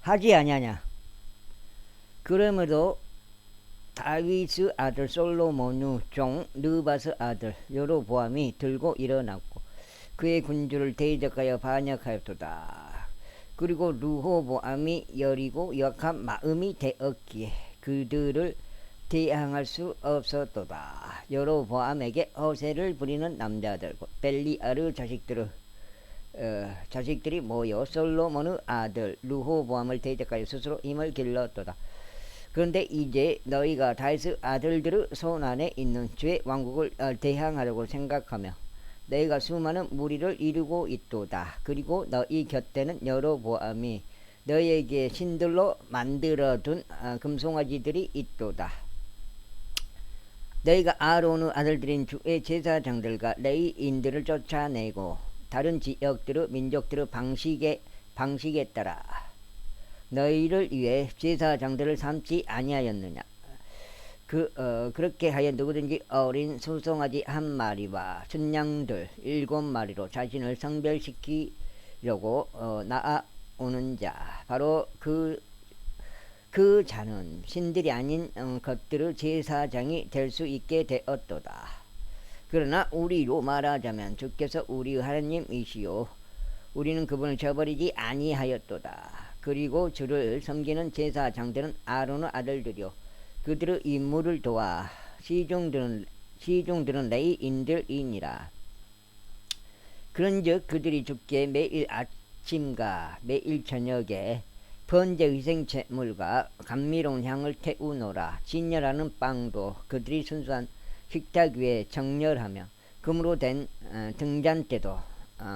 하지 아니하냐. 그러므로 다윗의 아들 솔로몬의 종 느바스 아들 여로보암이 들고 일어났고 그의 군주를 대적하여 반역하였도다. 그리고 르호보암이 여리고 역한 마음이 되었기에 그들을 대항할 수 없었도다. 여로보암에게 허세를 부리는 남자들 벨리아르 자식들이 모여 솔로몬의 아들 르호보암을 대적하여 스스로 힘을 길렀도다. 그런데 이제 너희가 다윗의 아들들의 손안에 있는 주의 왕국을 대항하려고 생각하며 너희가 수많은 무리를 이루고 있도다. 그리고 너희 곁에는 여로보암이 너희에게 신들로 만들어둔 금송아지들이 있도다. 너희가 아론의 아들들인 주의 제사장들과 레위인들을 쫓아내고 다른 지역들의 민족들의 방식에 따라 너희를 위해 제사장들을 삼지 아니하였느냐. 그렇게 하여 누구든지 어린 소송아지 한 마리와 춘양들 7마리로 자신을 성별시키려고 나아오는 자 바로 그 자는 신들이 아닌 것들의 제사장이 될 수 있게 되었도다. 그러나 우리로 말하자면 주께서 우리의 하나님이시요 우리는 그분을 저버리지 아니하였도다. 그리고 주를 섬기는 제사장들은 아론의 아들들이요 그들의 임무를 도와 시종들은 레위인들이니라. 그런즉 그들이 주께 매일 아침과 매일 저녁에 번제 희생 제물과 감미로운 향을 태우노라. 진열하는 빵도 그들이 순수한 식탁 위에 정렬하며 금으로 된 등잔대도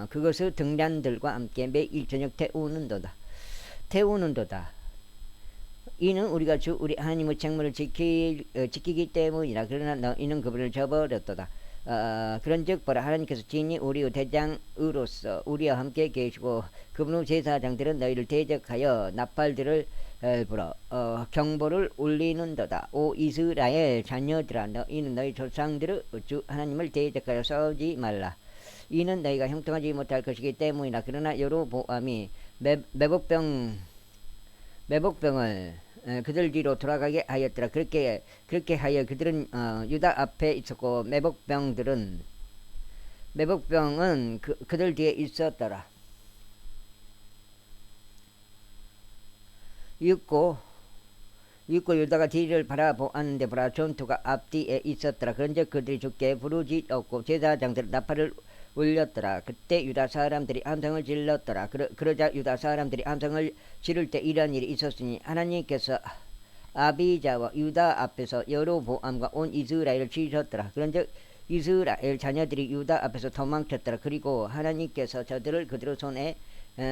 그것의 등잔들과 함께 매일 저녁 태우는도다. 이는 우리가 주 우리 하나님의 책무를 지키기 때문이라. 그러나 너희는 그분을 저버렸도다. 그런즉 보라, 하나님께서 친히 우리의 대장으로서 우리와 함께 계시고 그분의 제사장들은 너희를 대적하여 나팔들을 불어 경보를 울리는도다. 오 이스라엘 자녀들아, 너희는 너희 조상들의 주 하나님을 대적하여 싸우지 말라. 이는 너희가 형통하지 못할 것이기 때문이라. 그러나 여로보암이 매복병을 그들 뒤로 돌아가게 하였더라. 그렇게 하여 그들은 유다 앞에 있었고 매복병은 그들 뒤에 있었더라. 육고 유다가 뒤를 바라보았는데 보라, 전투가 앞뒤에 있었더라. 그런즉 그들이 주께 부르짖었고 제사장들 나팔을 울렸더라. 그때 유다 사람들이 함성을 질렀더라. 그러자 유다 사람들이 함성을 지를 때 이런 일이 있었으니 하나님께서 아비자와 유다 앞에서 여로보암과 온 이스라엘을 치셨더라. 그런즉 이스라엘 자녀들이 유다 앞에서 도망쳤더라. 그리고 하나님께서 저들을 그들의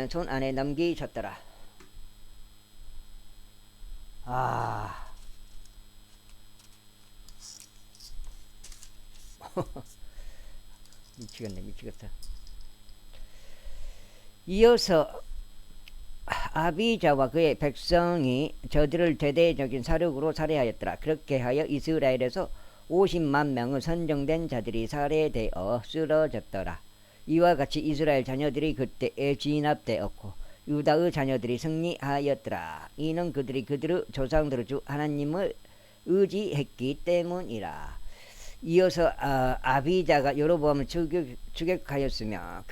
손 안에 넘기셨더라. 미치겠다. 이어서 아비자와 그의 백성이 저들을 대대적인 사륙으로 살해하였더라. 그렇게 하여 이스라엘에서 50만 명의 선정된 자들이 살해되어 쓰러졌더라. 이와 같이 이스라엘 자녀들이 그때에 진압되었고 유다의 자녀들이 승리하였더라. 이는 그들이 그들의 조상들의 주 하나님을 의지했기 때문이라. 이어서 아비자가 여로보암을 추격하였으며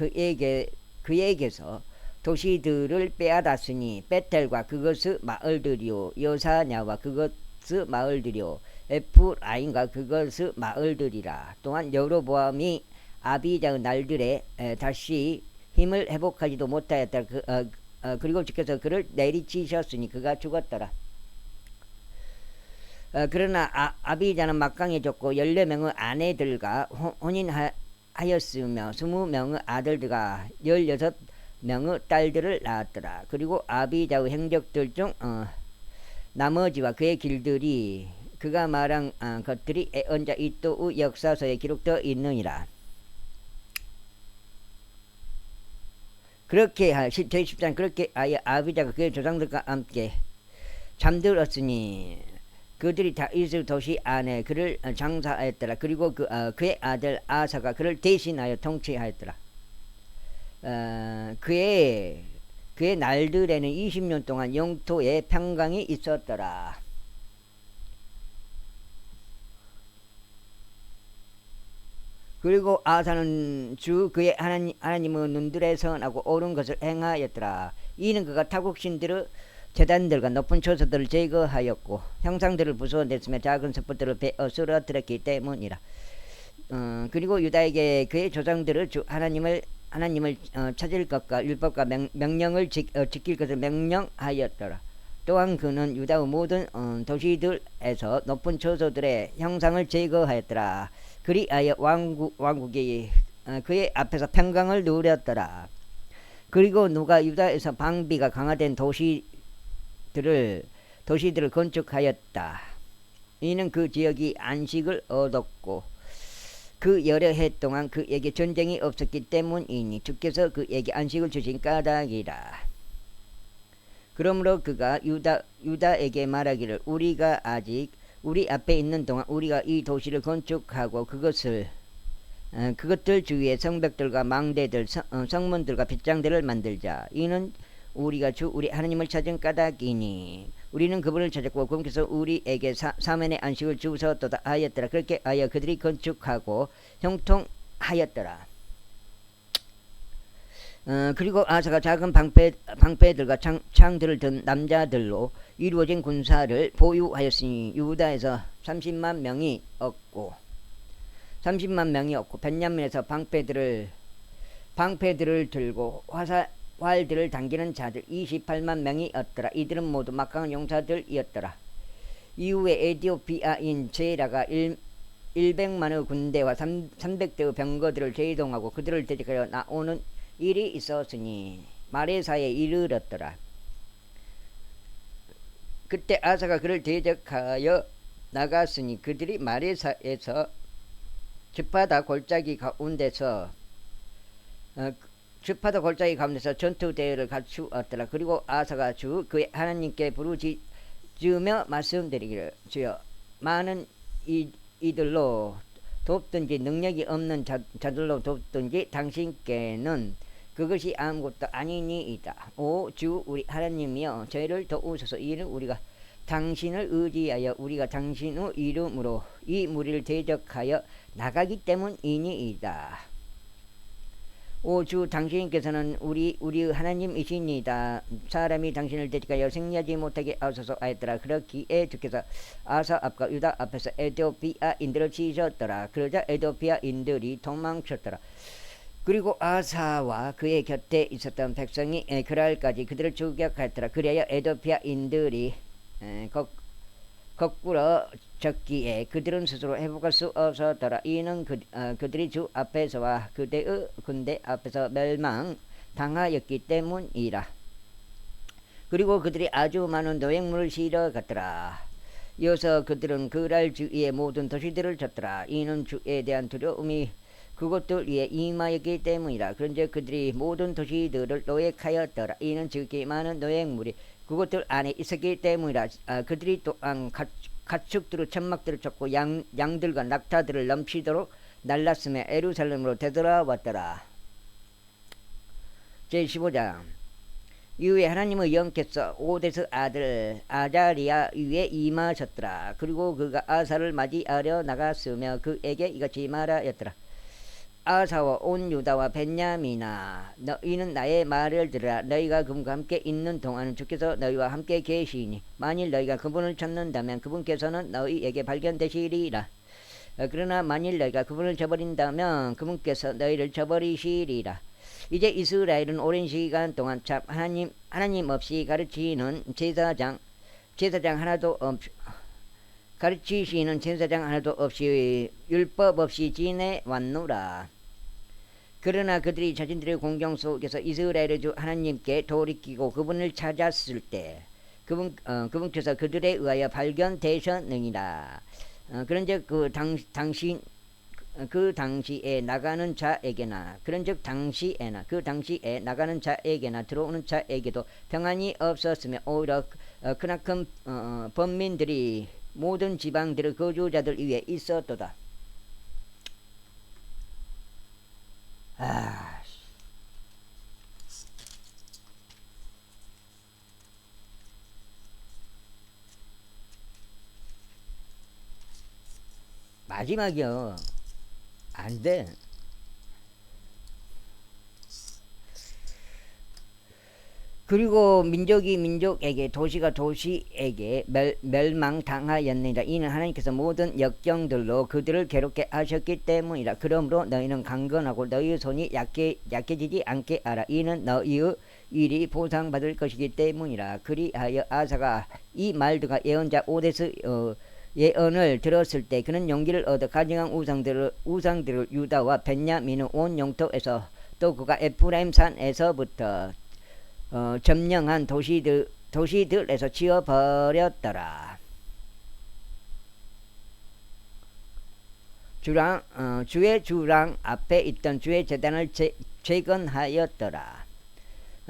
그에게서 도시들을 빼앗았으니 베텔과 그것의 마을들이요 여사냐와 그것의 마을들이요 에프라임과 그것의 마을들이라. 또한 여로보암이 아비자의 날들에 다시 힘을 회복하지도 못하였다. 그리고 주께서 그를 내리치셨으니 그가 죽었더라. 그러나 아비자는 막강해졌고 14명의 아내들과 혼인하였으며 20명의 아들들과 16명의 딸들을 낳았더라. 그리고 아비자의 행적들 중 나머지와 그의 길들이 그가 말한 것들이 애언자 이또의 역사서에 기록되어 있느니라. 그렇게 제13 그렇게 하여 아비자가 그의 조상들과 함께 잠들었으니 그들이 다윗의 도시 안에 그를 장사하였더라. 그리고 그의 아들 아사가 그를 대신하여 통치하였더라. 그의 그의 날들에는 20년 동안 영토에 평강이 있었더라. 그리고 아사는 주 그의 하나님의 눈들에 선하고 옳은 것을 행하였더라. 이는 그가 타국신들의 제단들과 높은 초소들을 제거하였고 형상들을 부수어냈으며 작은 섭부들을 베어 쓰러뜨렸기 때문이라. 그리고 유다에게 그의 조상들을 주 하나님을 찾을 것과 율법과 명령을 지킬 것을 명령하였더라. 또한 그는 유다의 모든 도시들에서 높은 초소들의 형상을 제거하였더라. 그리하여 왕국이 그의 앞에서 평강을 누렸더라. 그리고 누가 유다에서 방비가 강화된 도시들을 건축하였다. 이는 그 지역이 안식을 얻었고 그 여러 해 동안 그에게 전쟁이 없었기 때문이니 주께서 그에게 안식을 주신 까닭이라. 그러므로 그가 유다에게 말하기를 우리가 아직 우리 앞에 있는 동안 우리가 이 도시를 건축하고 그것들 주위에 성벽들과 망대들 성문들과 빗장들을 만들자. 이는 우리가 우리 하나님을 찾은 까닭이니 우리는 그분을 찾았고 그분께서 우리에게 사면의 안식을 주셨도다 하였더라. 그렇게 하여 그들이 건축하고 형통하였더라. 그리고 아사가 작은 방패들과 창들을 든 남자들로 이루어진 군사를 보유하였으니 유다에서 30만 명이 없고 벤야민에서 방패들을 들고 활들을 당기는 자들 28만 명이었더라. 이들은 모두 막강한 용사들이었더라. 이후에 에디오피아인 제라가 100만의 군대와 300대의 병거들을 제동하고 그들을 대적하여 나오는 일이 있었으니 마레사에 이르렀더라. 그때 아사가 그를 대적하여 나갔으니 그들이 마레사에서 즈파다 골짜기 가운데서 전투 대회를 갖추었더라. 그리고 아사가 그의 하나님께 부르짖으며 말씀드리기를 주여 많은 이들로 돕든지 능력이 없는 자들로 돕든지 당신께는 그것이 아무것도 아니니이다. 오 주 우리 하나님이여 저희를 도우소서. 이는 우리가 당신을 의지하여 우리가 당신의 이름으로 이 무리를 대적하여 나가기 때문이니이다. 오 주 당신께서는 우리의 하나님이시니이다. 사람이 당신을 대적하여 승리하지 못하게 하소서 하였더라. 그렇기에 주께서 아사 앞과 유다 앞에서 에디오피아인들을 치셨더라. 그러자 에디오피아인들이 도망쳤더라. 그리고 아사와 그의 곁에 있었던 백성이 그날까지 그들을 추격하였더라. 그리하여 에디오피아인들이 거꾸로 졌기에 그들은 스스로 회복할 수 없었더라. 이는 그들이 주 앞에서와 그대의 군대 앞에서 멸망당하였기 때문이라. 그리고 그들이 아주 많은 노획물을 실어 갔더라. 이어서 그들은 그날 주위의 모든 도시들을 쳤더라. 이는 주에 대한 두려움이 그것들 위에 임하였기 때문이라. 그런즉 그들이 모든 도시들을 노획하였더라. 이는 지극히 많은 노획물이 그것들 안에 있었기 때문이라. 그들이 또한 가축들의 천막들을 쳤고 양들과 낙타들을 넘치도록 날랐으며 예루살렘으로 되돌아왔더라. 제15장. 이후에 하나님의 영께서 오데스 아들 아자리아 위에 임하셨더라. 그리고 그가 아사를 맞이하려 나갔으며 그에게 이같이 말하였더라. 아사와 온 유다와 벤야민아 너희는 나의 말을 들으라. 너희가 그분과 함께 있는 동안은 주께서 너희와 함께 계시니 만일 너희가 그분을 찾는다면 그분께서는 너희에게 발견되시리라. 그러나 만일 너희가 그분을 저버린다면 그분께서 너희를 저버리시리라. 이제 이스라엘은 오랜 시간 동안 참 하나님 없이 가르치시는 제사장 하나도 없이 율법 없이 지내왔노라. 그러나 그들이 자신들의 공경 속에서 이스라엘의 주 하나님께 돌이키고 그분을 찾았을 때 그분께서 그들에 의하여 발견되셨느니라. 그런즉 그 당시에 나가는 자에게나 들어오는 자에게도 평안이 없었으며 오히려 크나큰 범민들이 모든 지방들의 거주자들 위에 있었도다. 마지막이요. 안 돼. 그리고 민족이 민족에게 도시가 도시에게 멸망당하였느니라. 이는 하나님께서 모든 역경들로 그들을 괴롭게 하셨기 때문이라. 그러므로 너희는 강건하고 너희의 손이 약해지지 않게 하라. 이는 너희의 일이 보상받을 것이기 때문이라. 그리하여 아사가 이 말들과 예언자 오데스 예언을 들었을 때 그는 용기를 얻어 가증한 우상들을 유다와 벤야민의 온 영토에서 또 그가 에프라임 산에서부터 점령한 도시들에서 지어버렸더라. 주의 주랑 앞에 있던 주의 제단을 재건하였더라.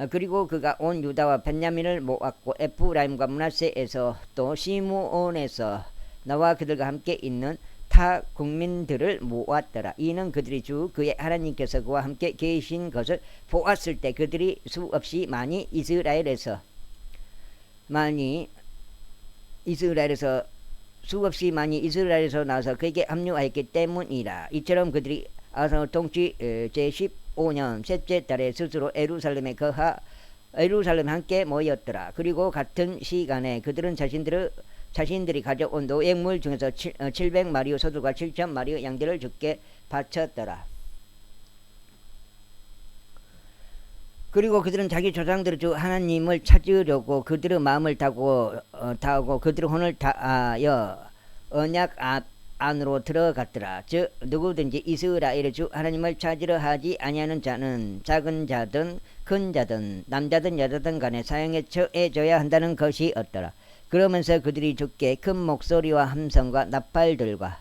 그리고 그가 온 유다와 벤야민을 모았고 에프라임과 므낫세에서 또 시므온에서 나와 그들과 함께 있는 타 국민들을 모았더라. 이는 그들이 주 그의 하나님께서 그와 함께 계신 것을 보았을 때 그들이 수없이 많이 이스라엘에서 나와서 그에게 합류하였기 때문이라. 이처럼 그들이 아사 통치 제15년 셋째 달에 스스로 에루살렘에 함께 모였더라. 그리고 같은 시간에 그들은 자신들이 가져온 노획물 중에서 700마리의 소들과 7,000마리의 양들을 주께 바쳤더라. 그리고 그들은 자기 조상들의 주 하나님을 찾으려고 그들의 마음을 다하고 그들의 혼을 다하여 언약 안으로 들어갔더라. 즉 누구든지 이스라엘의 주 하나님을 찾으려 하지 아니하는 자는 작은 자든 큰 자든 남자든 여자든 간에 사형에 처해져야 한다는 것이었더라. 그러면서 그들이 주께 큰 목소리와 함성과 나팔들과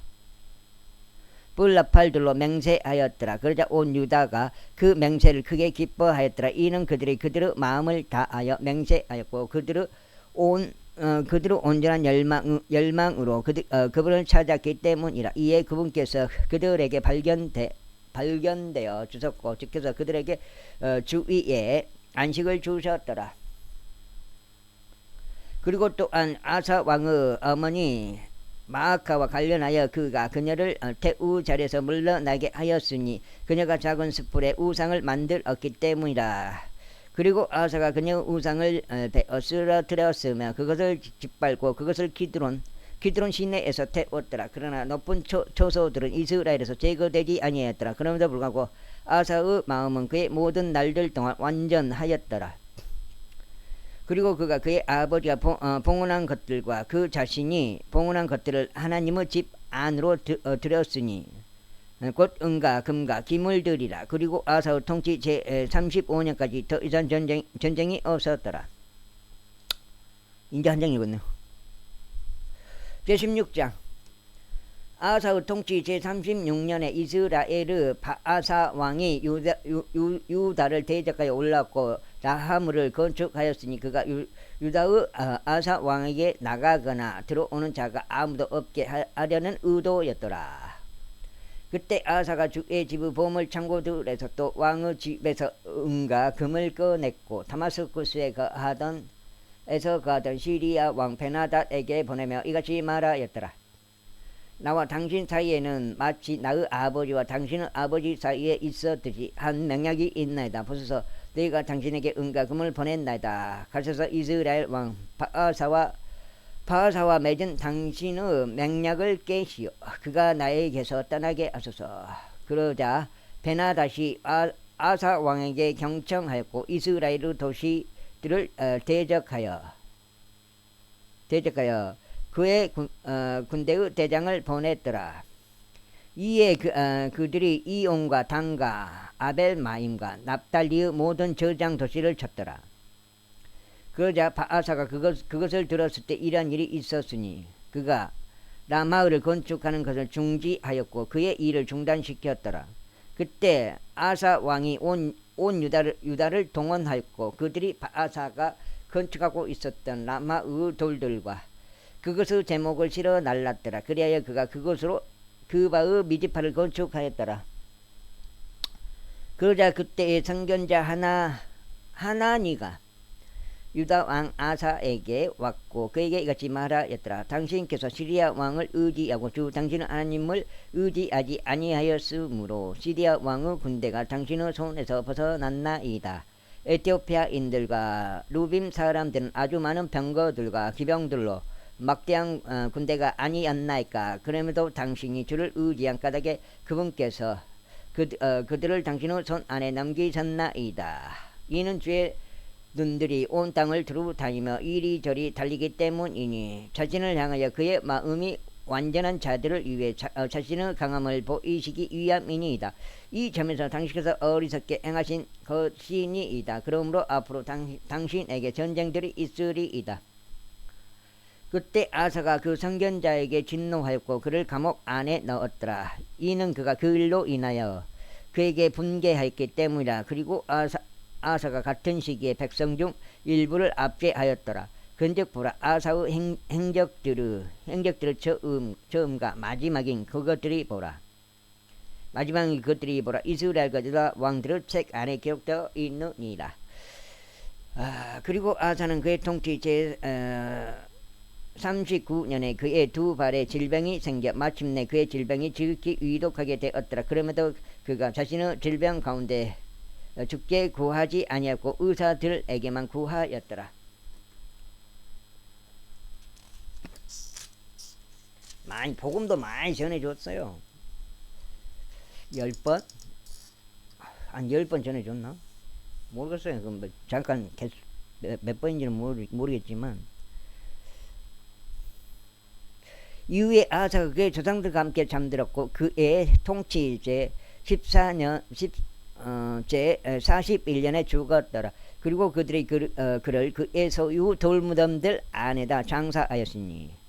뿔나팔들로 맹세하였더라. 그러자 온 유다가 그 맹세를 크게 기뻐하였더라. 이는 그들이 그들의 마음을 다하여 맹세하였고 그들의 온전한 열망으로 그분을 찾았기 때문이라. 이에 그분께서 그들에게 발견되어 주셨고 주께서 그들에게 주위에 안식을 주셨더라. 그리고 또한 아사 왕의 어머니 마아카와 관련하여 그가 그녀를 태우 자리에서 물러나게 하였으니 그녀가 작은 숯불에 우상을 만들었기 때문이라. 그리고 아사가 그녀의 우상을 베어 쓰러뜨렸으며 그것을 짓밟고 그것을 기드론 시내에서 태웠더라. 그러나 높은 초소들은 이스라엘에서 제거되지 아니하였더라. 그럼에도 불구하고 아사의 마음은 그의 모든 날들 동안 완전하였더라. 그리고 그가 그의 아버지가 봉헌한 것들과 그 자신이 봉헌한 것들을 하나님의 집 안으로 들였으니 곧 은과 금과 기물들이라. 그리고 아사의 통치 제35년까지 더 이상 전쟁이 없었더라. 이제 한 장 읽었네요. 제16장 아사의 통치 제36년에 이스라엘의 바아사 왕이 유다를 대적하여 올랐고 라하므를 건축하였으니 그가 유다의 아사 왕에게 나가거나 들어오는 자가 아무도 없게 하려는 의도였더라. 그때 아사가 주의 집의 보물 창고들에서 또 왕의 집에서 은과 금을 꺼냈고 다마스쿠스에 거하던 시리아 왕 베나닷에게 보내며 이같이 말하였더라. 나와 당신 사이에는 마치 나의 아버지와 당신의 아버지 사이에 있었듯이 한 맹약이 있나이다. 보소서 너희가 당신에게 은과 금을 보냈나이다. 가셔서 이스라엘 왕 바하사와 맺은 당신의 맹약을 깨시오. 그가 나에게서 떠나게 하소서. 그러자 베나닷이 아사 왕에게 경청하였고 이스라엘의 도시들을 대적하여 그의 군대의 대장을 보냈더라. 이에 그들이 이온과 단과 아벨마임과 납달리의 모든 저장 도시를 쳤더라. 그러자 바아사가 그것을 들었을 때 이러한 일이 있었으니 그가 라마을 건축하는 것을 중지하였고 그의 일을 중단시켰더라. 그때 아사 왕이 온 유다를 동원하였고 그들이 바아사가 건축하고 있었던 라마의 돌들과 그것의 제목을 실어 날랐더라. 그리하여 그가 그것으로 그바의 미지파를 건축하였더라. 그러자 그때의 선견자 하나니가 유다 왕 아사에게 왔고 그에게 이같이 말하였더라. 당신께서 시리아 왕을 의지하고 주 당신의 하나님을 의지하지 아니하였으므로 시리아 왕의 군대가 당신의 손에서 벗어났나이다. 에티오피아인들과 루빔 사람들은 아주 많은 병거들과 기병들로 막대한 군대가 아니었나이까. 그럼에도 당신이 주를 의지한 까닭에 그분께서 그들을 당신의 손 안에 남기셨나이다. 이는 주의 눈들이 온 땅을 두루 다니며 이리저리 달리기 때문이니 자신을 향하여 그의 마음이 완전한 자들을 위해 자신의 강함을 보이시기 위함이니이다. 이 점에서 당신께서 어리석게 행하신 것이니이다. 그러므로 앞으로 당신에게 전쟁들이 있으리이다. 그때 아사가 그 선견자에게 진노하였고 그를 감옥 안에 넣었더라. 이는 그가 그 일로 인하여 그에게 분개하였기 때문이라. 그리고 아사가 같은 시기에 백성 중 일부를 압제하였더라. 근즉 보라, 아사의 행적들의 처음과 마지막인 그것들이 보라. 마지막인 그것들이 보라. 이스라엘과 유다 왕들의 책 안에 기록되어 있느니라. 그리고 아사는 그의 통치 제 39년에 그의 두 발에 질병이 생겨 마침내 그의 질병이 지극히 위독하게 되었더라. 그럼에도 그가 자신의 질병 가운데 죽게 구하지 아니하고 의사들에게만 구하였더라. 복음도 많이 전해줬어요. 10번? 한 10번 전해줬나? 모르겠어요. 뭐 잠깐 몇 번인지는 모르겠지만 이후에 아사가 그의 조상들과 함께 잠들었고 그의 통치 제 14년 제 41년에 죽었더라. 그리고 그들이 그를 그의 소유 돌무덤들 안에다 장사하였으니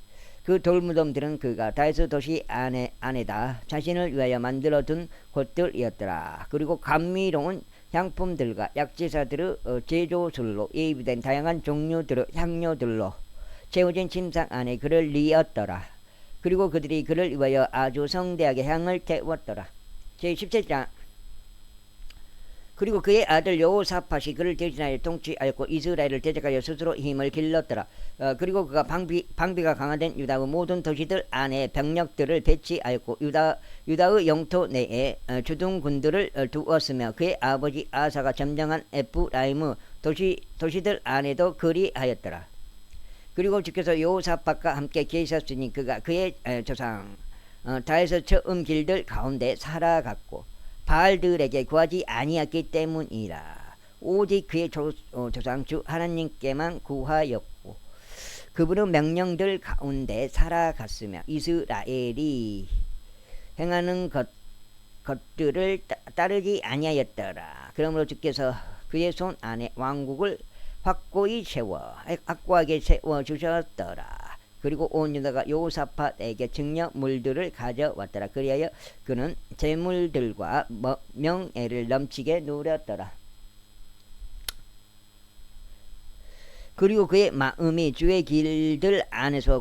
그 돌무덤들은 그가 다윗의 도시 안에다 자신을 위하여 만들어둔 곳들이었더라. 그리고 감미로운 향품들과 약재사들의 제조술로 예비된 다양한 종류들의 향료들로 채워진 침상 안에 그를 뉘었더라. 그리고 그들이 그를 위하여 아주 성대하게 향을 태웠더라. 제17장. 그리고 그의 아들 여호사밧이 그를 대신하여 통치하였고 이스라엘을 대적하여 스스로 힘을 길렀더라. 그리고 그가 방비가 강화된 유다의 모든 도시들 안에 병력들을 배치하였고 유다의 영토 내에 주둔군들을 두었으며 그의 아버지 아사가 점령한 에프라임의 도시들 안에도 그리하였더라. 그리고 주께서 여호사밧과 함께 계셨으니 그가 그의 조상 다윗의 처음 길들 가운데 살아갔고 바알들에게 구하지 아니했기 때문이라. 오직 그의 조상 주 하나님께만 구하였고 그분의 명령들 가운데 살아갔으며 이스라엘이 행하는 것들을 따르지 아니하였더라. 그러므로 주께서 그의 손 안에 왕국을 확고하게 세워 주셨더라. 그리고 온 유다가 여호사밧에게 증여물들을 가져왔더라. 그리하여 그는 재물들과 명예를 넘치게 누렸더라. 그리고 그의 마음이 주의 길들 안에서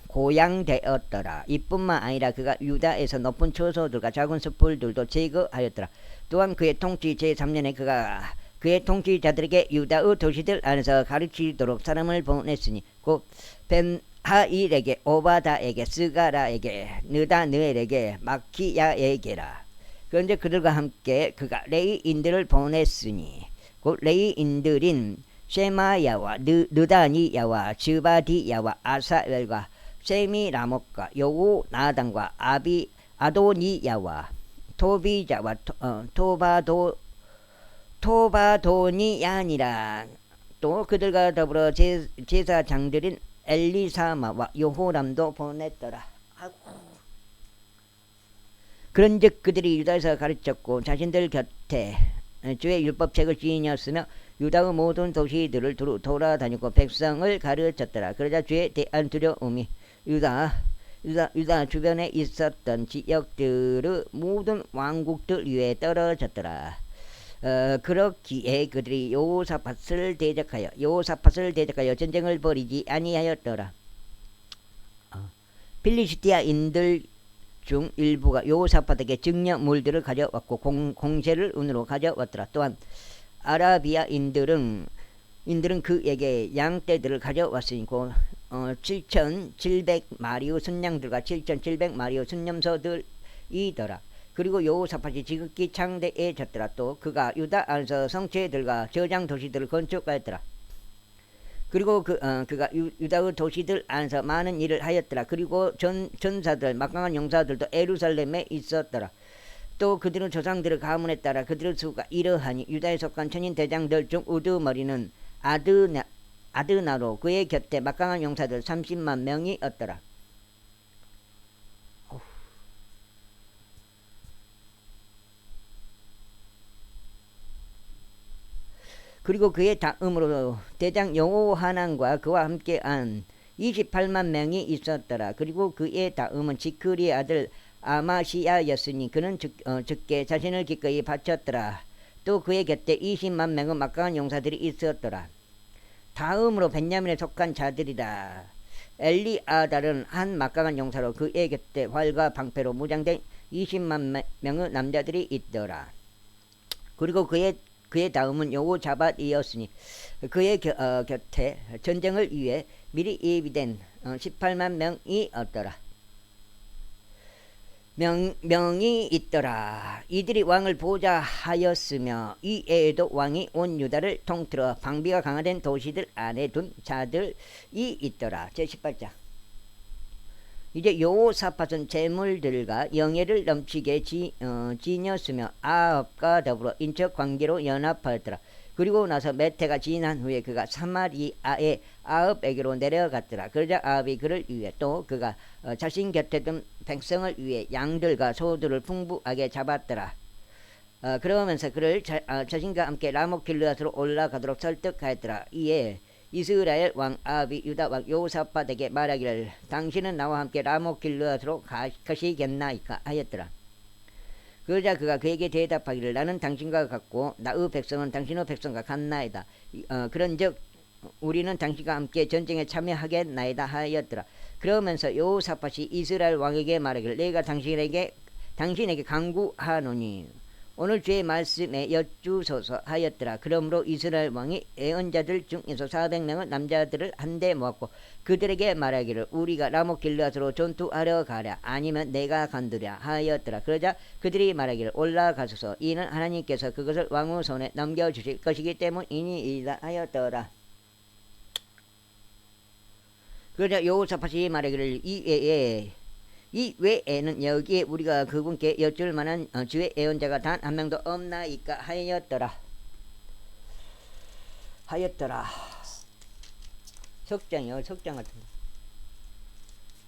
고양되었더라. 이뿐만 아니라 그가 유다에서 높은 처소들과 작은 숲들도 제거하였더라. 또한 그의 통치 제3년에 그가 그의 통치자들에게 유다의 도시들 안에서 가르치도록 사람을 보냈으니 곧 벤하일에게 오바다에게 스가라에게 느다느엘에게 마키야에게라. 그런데 그들과 함께 그가 레이인들을 보냈으니 곧 레이인들인 쉐마야와 느다니야와 즈바디야와 아사엘과 세미라못과 요나단과 아도니야와 토비자와 토바도니아니라. 또 그들과 더불어 제사장들인 엘리사마와 요호람도 보냈더라. 그런즉 그들이 유다에서 가르쳤고 자신들 곁에 주의 율법책을 지니었으며 유다의 모든 도시들을 두루 돌아다니고 백성을 가르쳤더라. 그러자 주에 대한 두려움이 유다 주변에 있었던 지역들의 모든 왕국들 위에 떨어졌더라. 그렇기에 그들이 여호사밧을 대적하여 전쟁을 벌이지 아니하였더라. 필리스티아인들 중 일부가 여호사밧에게 증여물들을 가져왔고 공세를 은으로 가져왔더라. 또한 아라비아인들은 인들은 그에게 양떼들을 가져왔으니 곧 7,700마리의 순양들과 7,700마리의 순념소들이더라. 그리고 여호사밧이 지극히 창대해졌더라. 또 그가 유다 안에서 성체들과 저장 도시들을 건축하였더라. 그리고 그가 유다의 도시들 안에서 많은 일을 하였더라. 그리고 전사들 막강한 용사들도 예루살렘에 있었더라. 또 그들은 조상들의 가문에 따라 그들의 수가 이러하니 유다에 속한 천인 대장들 중 우두머리는 아드나로 그의 곁에 막강한 용사들 30만 명이었더라. 그리고 그의 다음으로 대장 여호하난과 그와 함께한 28만 명이 있었더라. 그리고 그의 다음은 지크리의 아들 아마시야였으니 그는 죽게 자신을 기꺼이 바쳤더라. 또 그의 곁에 20만 명의 막강한 용사들이 있었더라. 다음으로 벤야민에 속한 자들이라. 엘리아달은 한 막강한 용사로 그의 곁에 활과 방패로 무장된 20만 명의 남자들이 있더라. 그리고 그의 다음은 여호자밧이었으니 그의 곁에 전쟁을 위해 미리 예비된 18만 명이 있더라. 이들이 왕을 보자 하였으며 이외에도 왕이 온 유다를 통틀어 방비가 강화된 도시들 안에 둔 자들이 있더라. 제18장. 이제 여호사밧은 재물들과 영예를 넘치게 지녔으며 아합과 더불어 인척 관계로 연합하였더라. 그리고 나서 몇 해가 지난 후에 그가 사마리아의 아합에게로 내려갔더라. 그러자 아합이 그를 위해 또 그가 자신 곁에 둔 백성을 위해 양들과 소들을 풍부하게 잡았더라. 그러면서 그를 자신과 함께 라모길르앗으로 올라가도록 설득하였더라. 이에 이스라엘 왕 아합이 유다 왕 여호사밧에게 말하기를 당신은 나와 함께 라모길르앗으로 가시겠나이까 하였더라. 그러자 그가 그에게 대답하기를 나는 당신과 같고 나의 백성은 당신의 백성과 같나이다. 그런즉 우리는 당신과 함께 전쟁에 참여하겠나이다 하였더라. 그러면서 여호사밧이 이스라엘 왕에게 말하기를 내가 당신에게 간구하노니 오늘 주의 말씀에 여쭈소서 하였더라. 그러므로 이스라엘 왕이 애언자들 중에서 400명의 남자들을 한데 모았고 그들에게 말하기를 우리가 라모길르앗으로 전투하려 가랴 아니면 내가 간두랴 하였더라. 그러자 그들이 말하기를 올라가소서 이는 하나님께서 그것을 왕의 손에 넘겨주실 것이기 때문이니이다 하였더라. 그러자 여호사밧이 말하기를 이 외에는 여기에 우리가 그분께 여쭐 만한 주의 애언자가 단 한 명도 없나이까 하였더라. 석장이요. 석장 같은 거.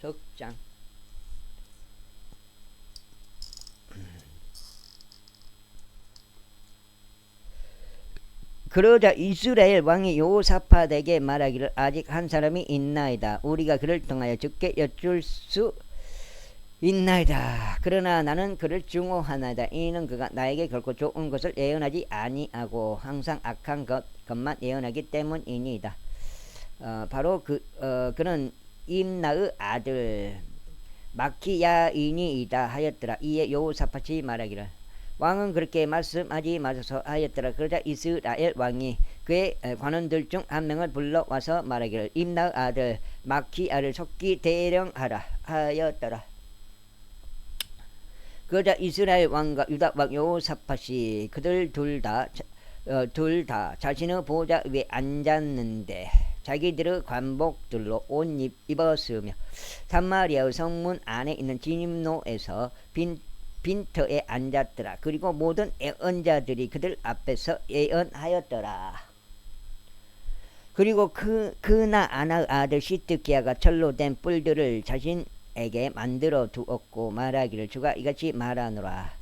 석장. 그러자 이스라엘 왕이 여호사밧에게 말하기를 아직 한 사람이 있나이다. 우리가 그를 통하여 주께 여쭐 수 있나이다. 그러나 나는 그를 증오하나이다. 이는 그가 나에게 결코 좋은 것을 예언하지 아니하고 항상 악한 것만 예언하기 때문이니이다. 바로 그는 임나의 아들 마키야인이이다 하였더라. 이에 여호사밧이 말하기를 왕은 그렇게 말씀하지 마소서 하였더라. 그러자 이스라엘 왕이 그의 관원들 중 한 명을 불러와서 말하기를 임나의 아들 마키야를 속기 대령하라 하였더라. 그러자 이스라엘 왕과 유다 왕 여호사밧이 그들 둘 다 자신의 보좌 위에 앉았는데 자기들의 관복들로 옷 입었으며 사마리아의 성문 안에 있는 진입로에서 빈터에 앉았더라. 그리고 모든 예언자들이 그들 앞에서 예언하였더라. 그리고 그나 아나의 아들 시드기야가 철로 된 뿔들을 자신에게 만들어 두었고 말하기를 주가 이같이 말하노라.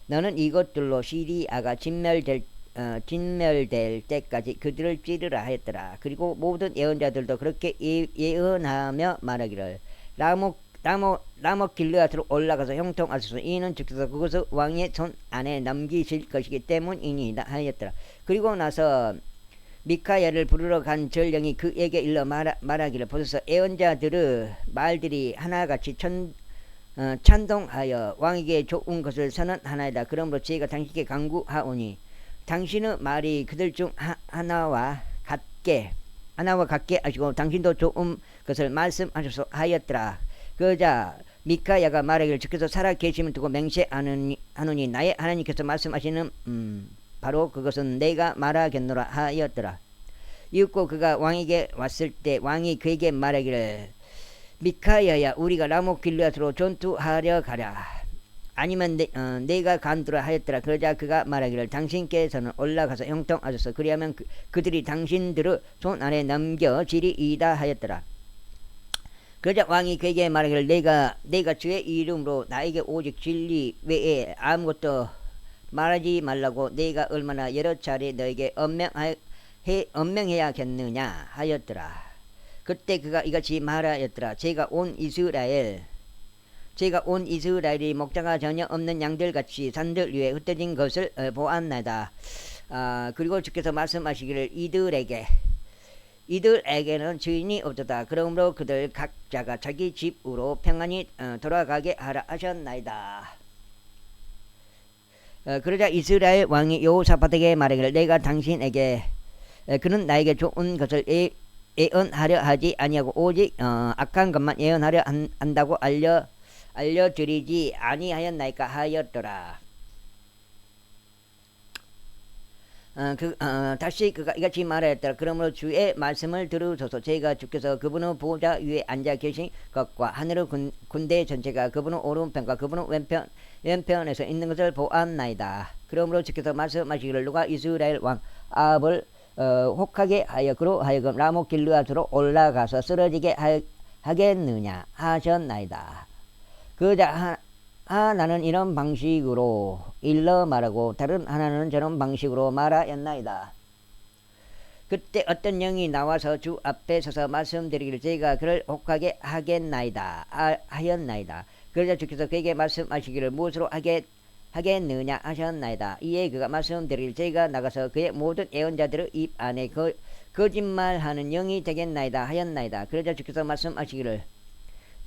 너는 이것들로 시리아가 진멸될 때까지 그들을 찌르라 하였더라. 그리고 모든 예언자들도 그렇게 예언하며 말하기를 라모길르앗으로 올라가서 형통하소서. 이는 주께서 그것을 왕의 손 안에 넘기실 것이기 때문이니이다 하였더라. 그리고 나서 미카야를 부르러 간 전령이 그에게 일러 말하기를 보소서 예언자들의 말들이 하나같이 찬동하여 왕에게 좋은 것을 선언하나이다. 그러므로 저희가 당신께 간구하오니 당신의 말이 그들 중 하나와 같게 하시고 당신도 좋은 것을 말씀하셔서 하였더라. 그자 미카야가 말하기를 주께서 살아 계심을 두고 맹세하노니 나의 하나님께서 말씀하시는 바로 그것은 내가 말하겠노라 하였더라. 이윽고 그가 왕에게 왔을 때 왕이 그에게 말하기를 미카야야 우리가 라못 길르앗으로 전투하려 가랴 아니면 내가 간두라 하였더라. 그러자 그가 말하기를 당신께서는 올라가서 형통하소서 그리하면 그들이 당신들의 손 안에 넘겨지리이다 하였더라. 그러자 왕이 그에게 말하기를 내가 주의 이름으로 나에게 오직 진리 외에 아무것도 말하지 말라고 내가 얼마나 여러 차례 너에게 언명해야겠느냐 하였더라. 그때 그가 이같이 말하였더라. 제가 온 이스라엘이 목자가 전혀 없는 양들같이 산들 위에 흩어진 것을 보았나이다. 그리고 주께서 말씀하시기를 이들에게는 주인이 없었다. 그러므로 그들 각자가 자기 집으로 평안히 돌아가게 하라 하셨나이다. 그러자 이스라엘 왕이 여호사밧에게 말하기를 내가 당신에게 그는 나에게 좋은 것을 예언하려 하지 아니하고 오직 악한 것만 예언하려 한다고 알려드리지 아니하였나이까 하였더라. 다시 그가 이같이 말하였더라. 그러므로 주의 말씀을 들으소서. 제가 주께서 그분의 보좌 위에 앉아 계신 것과 하늘의 군대 전체가 그분의 오른편과 그분의 왼편에서 있는 것을 보았나이다. 그러므로 주께서 말씀하시기를 누가 이스라엘 왕 아합을 혹하게 하여 그로 하여금 라못 길르앗으로 올라가서 쓰러지게 하겠느냐 하셨나이다. 그자 하나는 이런 방식으로 일러 말하고 다른 하나는 저런 방식으로 말하였나이다. 그때 어떤 영이 나와서 주 앞에 서서 말씀드리기를 제가 그를 혹하게 하겠나이다 하였나이다. 그러자 주께서 그에게 말씀하시기를 무엇으로 하겠느냐 하셨나이다. 이에 그가 말씀드리기를 제가 나가서 그의 모든 예언자들의 입 안에 거짓말하는 영이 되겠나이다 하였나이다. 그러자 주께서 말씀하시기를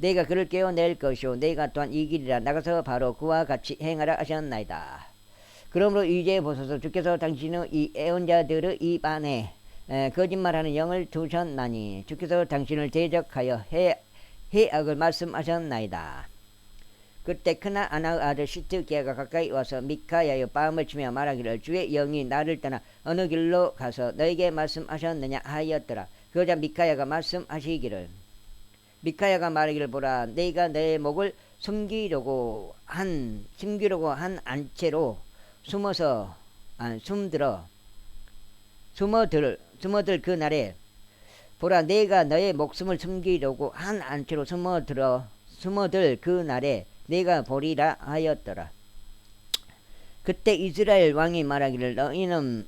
내가 그를 깨어낼 것이요 내가 또한 이기리라. 나가서 바로 그와 같이 행하라 하셨나이다. 그러므로 이제 보소서 주께서 당신의 이 예언자들의 입 안에 거짓말하는 영을 두셨나니 주께서 당신을 대적하여 해악을 말씀하셨나이다. 그때 크나 아나의 아들 시드기야가 가까이 와서 미카야여 빠음을 치며 말하기를 주의 영이 나를 떠나 어느 길로 가서 너에게 말씀하셨느냐 하였더라. 그러자 미카야가 말하기를 보라 내가 내 목을 숨기려고 한 안채로 숨어들 그 날에 보라 내가 너의 목숨을 숨기려고 한 안채로 숨어들 그 날에 내가 보리라 하였더라. 그때 이스라엘 왕이 말하기를 너희는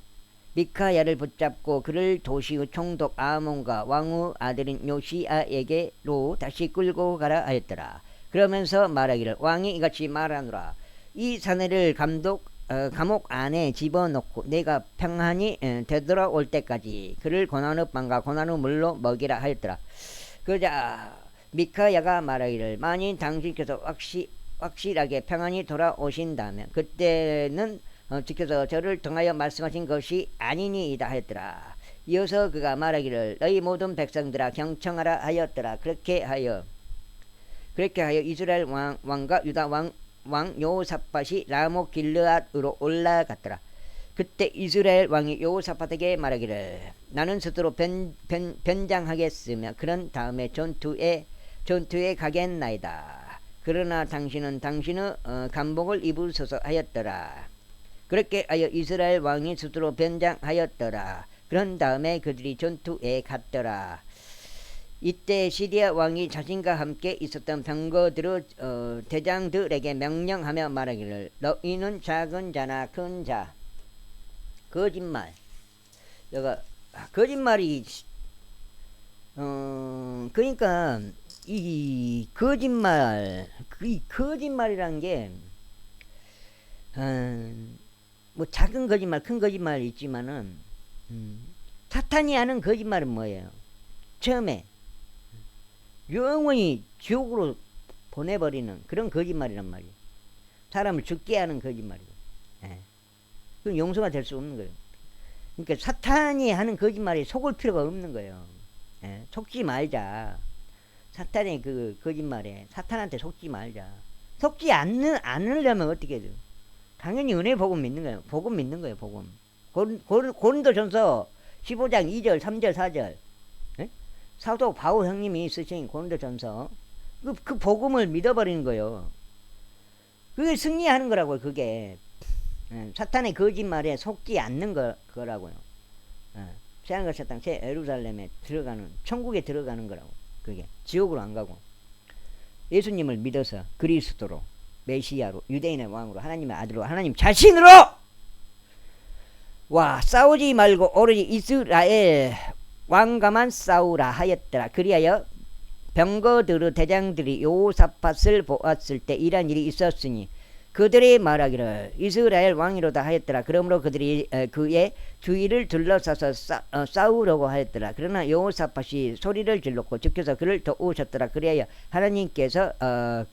미카야를 붙잡고 그를 도시의 총독 아몬과 왕의 아들인 요시아에게로 다시 끌고 가라 하였더라. 그러면서 말하기를 왕이 이같이 말하노라. 이 사내를 감옥 안에 집어넣고 내가 평안히 되돌아올 때까지 그를 고난의 빵과 고난의 물로 먹이라 하였더라. 그러자 미카야가 말하기를 만일 당신께서 확실하게 평안히 돌아오신다면 그때는 주께서 저를 통하여 말씀하신 것이 아니니이다 하였더라. 이어서 그가 말하기를 너희 모든 백성들아 경청하라 하였더라. 그렇게 하여 이스라엘 왕과 유다 왕 여호사밧이 라못 길르앗으로 올라갔더라. 그때 이스라엘 왕이 여호사밧에게 말하기를 나는 스스로 변장하겠으며 그런 다음에 전투에 가겠나이다. 그러나 당신은 당신의 감복을 입으소서 하였더라. 그렇게 하여 이스라엘 왕이 스스로 변장하였더라. 그런 다음에 그들이 전투에 갔더라. 이때 시리아 왕이 자신과 함께 있었던 병거들의 대장들에게 명령하며 말하기를 너희는 작은 자나 큰 자 거짓말이 그러니까 이 거짓말이란 게 뭐 작은 거짓말 큰 거짓말이 있지만은 사탄이 하는 거짓말은 뭐예요? 처음에 영원히 지옥으로 보내버리는 그런 거짓말이란 말이에요. 사람을 죽게 하는 거짓말이고 그건 용서가 될 수 없는 거예요. 그러니까 사탄이 하는 거짓말에 속을 필요가 없는 거예요. 예, 속지 말자. 사탄의 그 거짓말에 사탄한테 속지 말자. 속지 않으려면 어떻게 해요? 당연히 은혜 복음 믿는 거예요. 복음 믿는 거예요. 복음. 고린도전서 15장 2절 3절 4절 예? 사도 바울 형님이 쓰신 고린도전서 그 복음을 믿어버리는 거예요. 그게 승리하는 거라고요. 그게 사탄의 거짓말에 속지 않는 거라고요. 새하늘과 새 땅, 새 예루살렘에 들어가는, 천국에 들어가는 거라고. 그게 지옥으로 안 가고 예수님을 믿어서 그리스도로, 메시아로, 유대인의 왕으로, 하나님의 아들로, 하나님 자신으로 와 싸우지 말고 오로지 이스라엘 왕과만 싸우라 하였더라. 그리하여 병거들의 대장들이 여호사밧을 보았을 때 이런 일이 있었으니 그들이 말하기를 이스라엘 왕이로다 하였더라. 그러므로 그들이 그의 주위를 둘러싸서 싸우려고 하였더라. 그러나 여호사밧이 소리를 질렀고 지켜서 그를 도우셨더라. 그리하여 하나님께서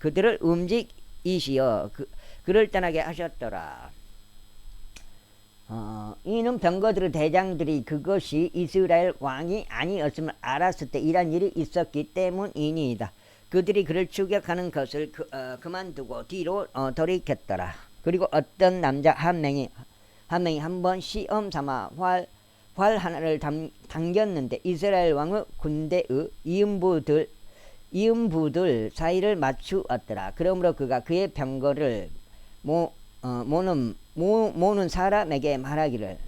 그들을 움직이시어 그를 떠나게 하셨더라. 이는 병거들의 대장들이 그것이 이스라엘 왕이 아니었음을 알았을 때 이런 일이 있었기 때문이니이다. 그들이 그를 추격하는 것을 그만두고 뒤로 돌이켰더라. 그리고 어떤 남자 한 명이 한번 시험 삼아 활 하나를 당겼는데 이스라엘 왕의 군대의 이음부들 사이를 맞추었더라. 그러므로 그가 그의 병거를 모는 사람에게 말하기를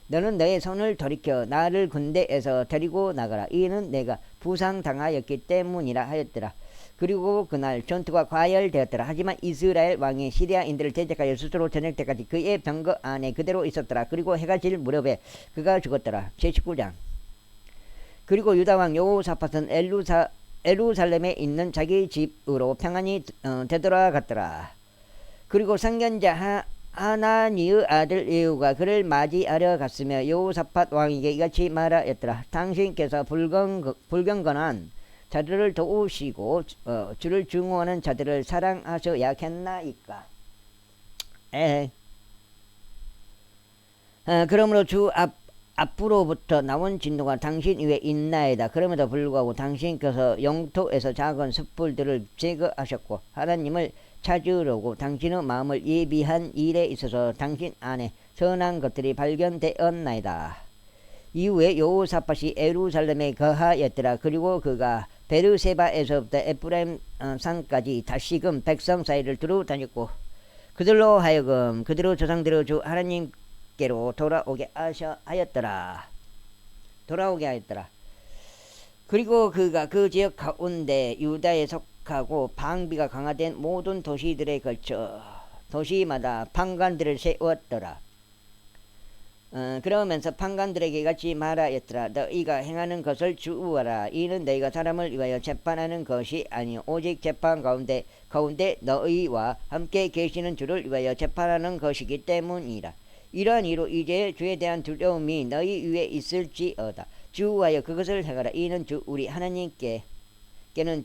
너는 너의 손을 돌이켜 나를 군대에서 데리고 나가라. 이는 내가 부상당하였기 때문이라 하였더라. 그리고 그날 전투가 과열되었더라. 하지만 이스라엘 왕이 시리아인들을 대적하여 스스로 저녁 때까지 그의 병거 안에 그대로 있었더라. 그리고 해가 질 무렵에 그가 죽었더라. 제19장. 그리고 유다왕 여호사밧은 에루살렘에 있는 자기 집으로 평안히 되돌아갔더라. 그리고 선견자 하나니의 아들 예후가 그를 맞이하려 갔으며 여호사밧 왕에게 이같이 말하였더라. 당신께서 불경건한 자들을 도우시고 주를 증오하는 자들을 사랑하셔야겠나이까. 그러므로 주 앞으로부터 나온 진노가 당신 위에 있나이다. 그럼에도 불구하고 당신께서 영토에서 작은 숯불들을 제거하셨고 하나님을 찾으려고 당신의 마음을 예비한 일에 있어서 당신 안에 선한 것들이 발견되었나이다. 이후에 여호사밧이 예루살렘에 거하였더라. 그리고 그가 베르세바에서부터 에프라임 산까지 다시금 백성 사이를 두루 다녔고 그들로 하여금 그들의 조상들의 주 하나님께로 돌아오게 하였더라. 그리고 그가 그 지역 가운데 유다에 하고 방비가 강화된 모든 도시들에 걸쳐 도시마다 판관들을 세웠더라. 그러면서 판관들에게 같이 말하였더라. 너희가 행하는 것을 주우어라. 이는 너희가 사람을 위하여 재판하는 것이 아니요 오직 재판 가운데 너희와 함께 계시는 주를 위하여 재판하는 것이기 때문이라. 이러한 이로 이제 주에 대한 두려움이 너희 위에 있을지어다. 주우하여 그것을 행하라. 이는 주 우리 하나님께는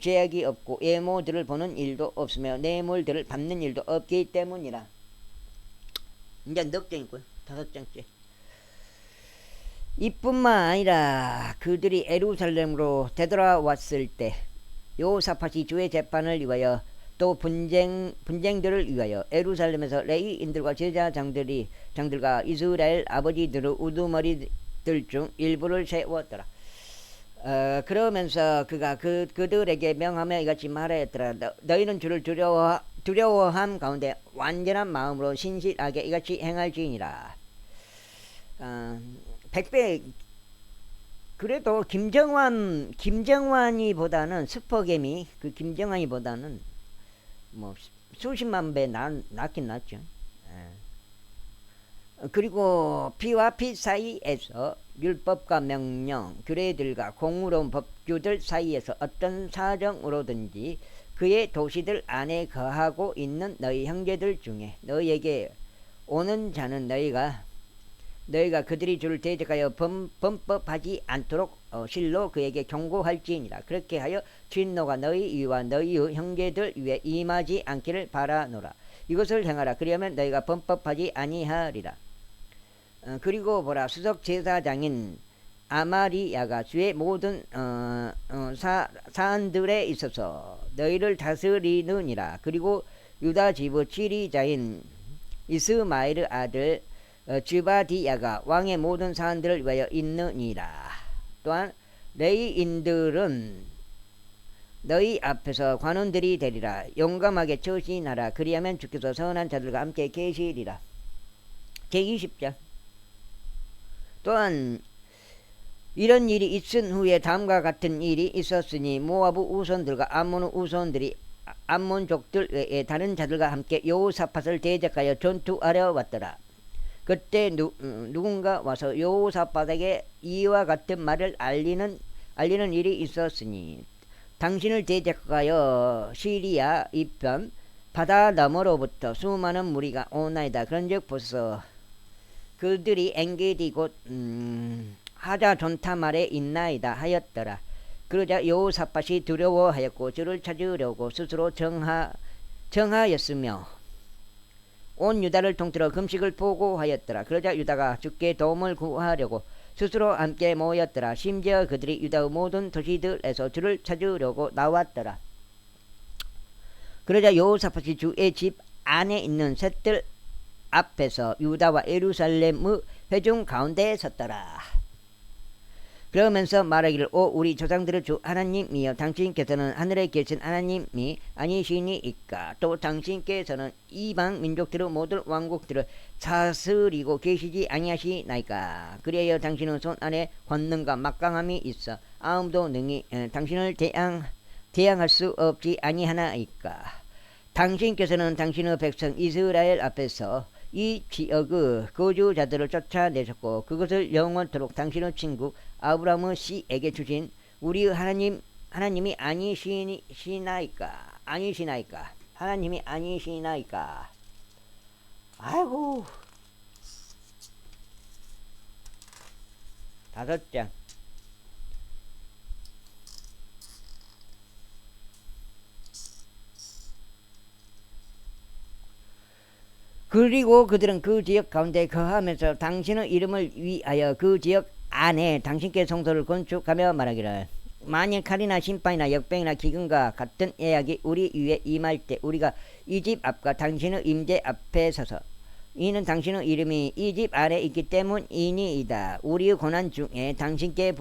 죄악이 없고 예모들을 보는 일도 없으며 뇌물들을 받는 일도 없기 때문이라. 이제 넉 장이고요. 5장째. 이뿐만 아니라 그들이 예루살렘으로 되돌아왔을 때 여호사밧이 주의 재판을 위하여 또 분쟁들을 위하여 예루살렘에서 레위인들과 제사장들과 이스라엘 아버지들의 우두머리들 중 일부를 세웠더라. 그러면서 그가 그들에게 명하며 이같이 말하였더라. 너희는 주를 두려워함 가운데 완전한 마음으로 신실하게 이같이 행할지니라. 백배 그래도 김정환이보다는 스퍼겜이 그 김정환이보다는 뭐 수십만 배 낫긴 낫죠. 그리고 피와 피 사이에서 율법과 명령, 규례들과 공의로운 법규들 사이에서 어떤 사정으로든지 그의 도시들 안에 거하고 있는 너희 형제들 중에 너희에게 오는 자는 너희가 그들이 주를 대적하여 범법하지 않도록 실로 그에게 경고할지니라. 그렇게 하여 진노가 너희 위와 너희의 형제들 위에 임하지 않기를 바라노라. 이것을 행하라. 그리하면 너희가 범법하지 아니하리라. 그리고 보라 수석 제사장인 아마리야가 주의 모든 사안들에 있어서 너희를 다스리느니라. 그리고 유다 지부 지리자인 이스마엘 아들 즈바디야가 왕의 모든 사안들을 위하여 있느니라. 또한 레위인들은 너희 앞에서 관원들이 되리라. 용감하게 처신하라. 그리하면 주께서 선한 자들과 함께 계시리라. 제20장. 또한 이런 일이 있은 후에 다음과 같은 일이 있었으니 모아부 우선들과 암몬 우선들이 암몬족들 외에 다른 자들과 함께 여호사밧을 대적하여 전투하려 왔더라. 그때 누군가 와서 여호사밧에게 이와 같은 말을 알리는 일이 있었으니 당신을 대적하여 시리아 이편 바다 너머로부터 수많은 무리가 오나이다. 그런즉 보소서 그들이 엔게디 곧 하자존탐 아래 있나이다 하였더라. 그러자 여호사밧이 두려워하였고 주를 찾으려고 스스로 정하였으며 온 유다를 통틀어 금식을 보고하였더라. 그러자 유다가 주께 도움을 구하려고 스스로 함께 모였더라. 심지어 그들이 유다의 모든 도시들에서 주를 찾으려고 나왔더라. 그러자 여호사밧이 주의 집 안에 있는 셋들 앞에서 유다와 예루살렘의 회중 가운데에 섰더라. 그러면서 말하기를 오 우리 조상들의 주 하나님이여 당신께서는 하늘에 계신 하나님이 아니시니이까 또 당신께서는 이방 민족들의 모든 왕국들을 다스리고 계시지 아니하시나이까. 그리하여 당신의 손 안에 권능과 막강함이 있어 아무도 능히 당신을 대항할 수 없지 아니하나이까. 당신께서는 당신의 백성 이스라엘 앞에서 이 지역의 거주자들을 쫓아내셨고 그것을 영원토록 당신의 친구 아브라함의 씨에게 주신 우리의 하나님이 아니시나이까. 하나님이 아니시나이까. 아이고. 5장. 그리고 그들은 그 지역 가운데 거하면서 당신의 이름을 위하여 그 지역 안에 당신께 성소를 건축하며 말하기를 만일 칼이나 심판이나 역병이나 기근과 같은 예약이 우리 위에 임할 때 우리가 이 집 앞과 당신의 임재 앞에 서서 이는 당신의 이름이 이 집 안에 있기 때문이니이다. 우리의 고난 중에 당신께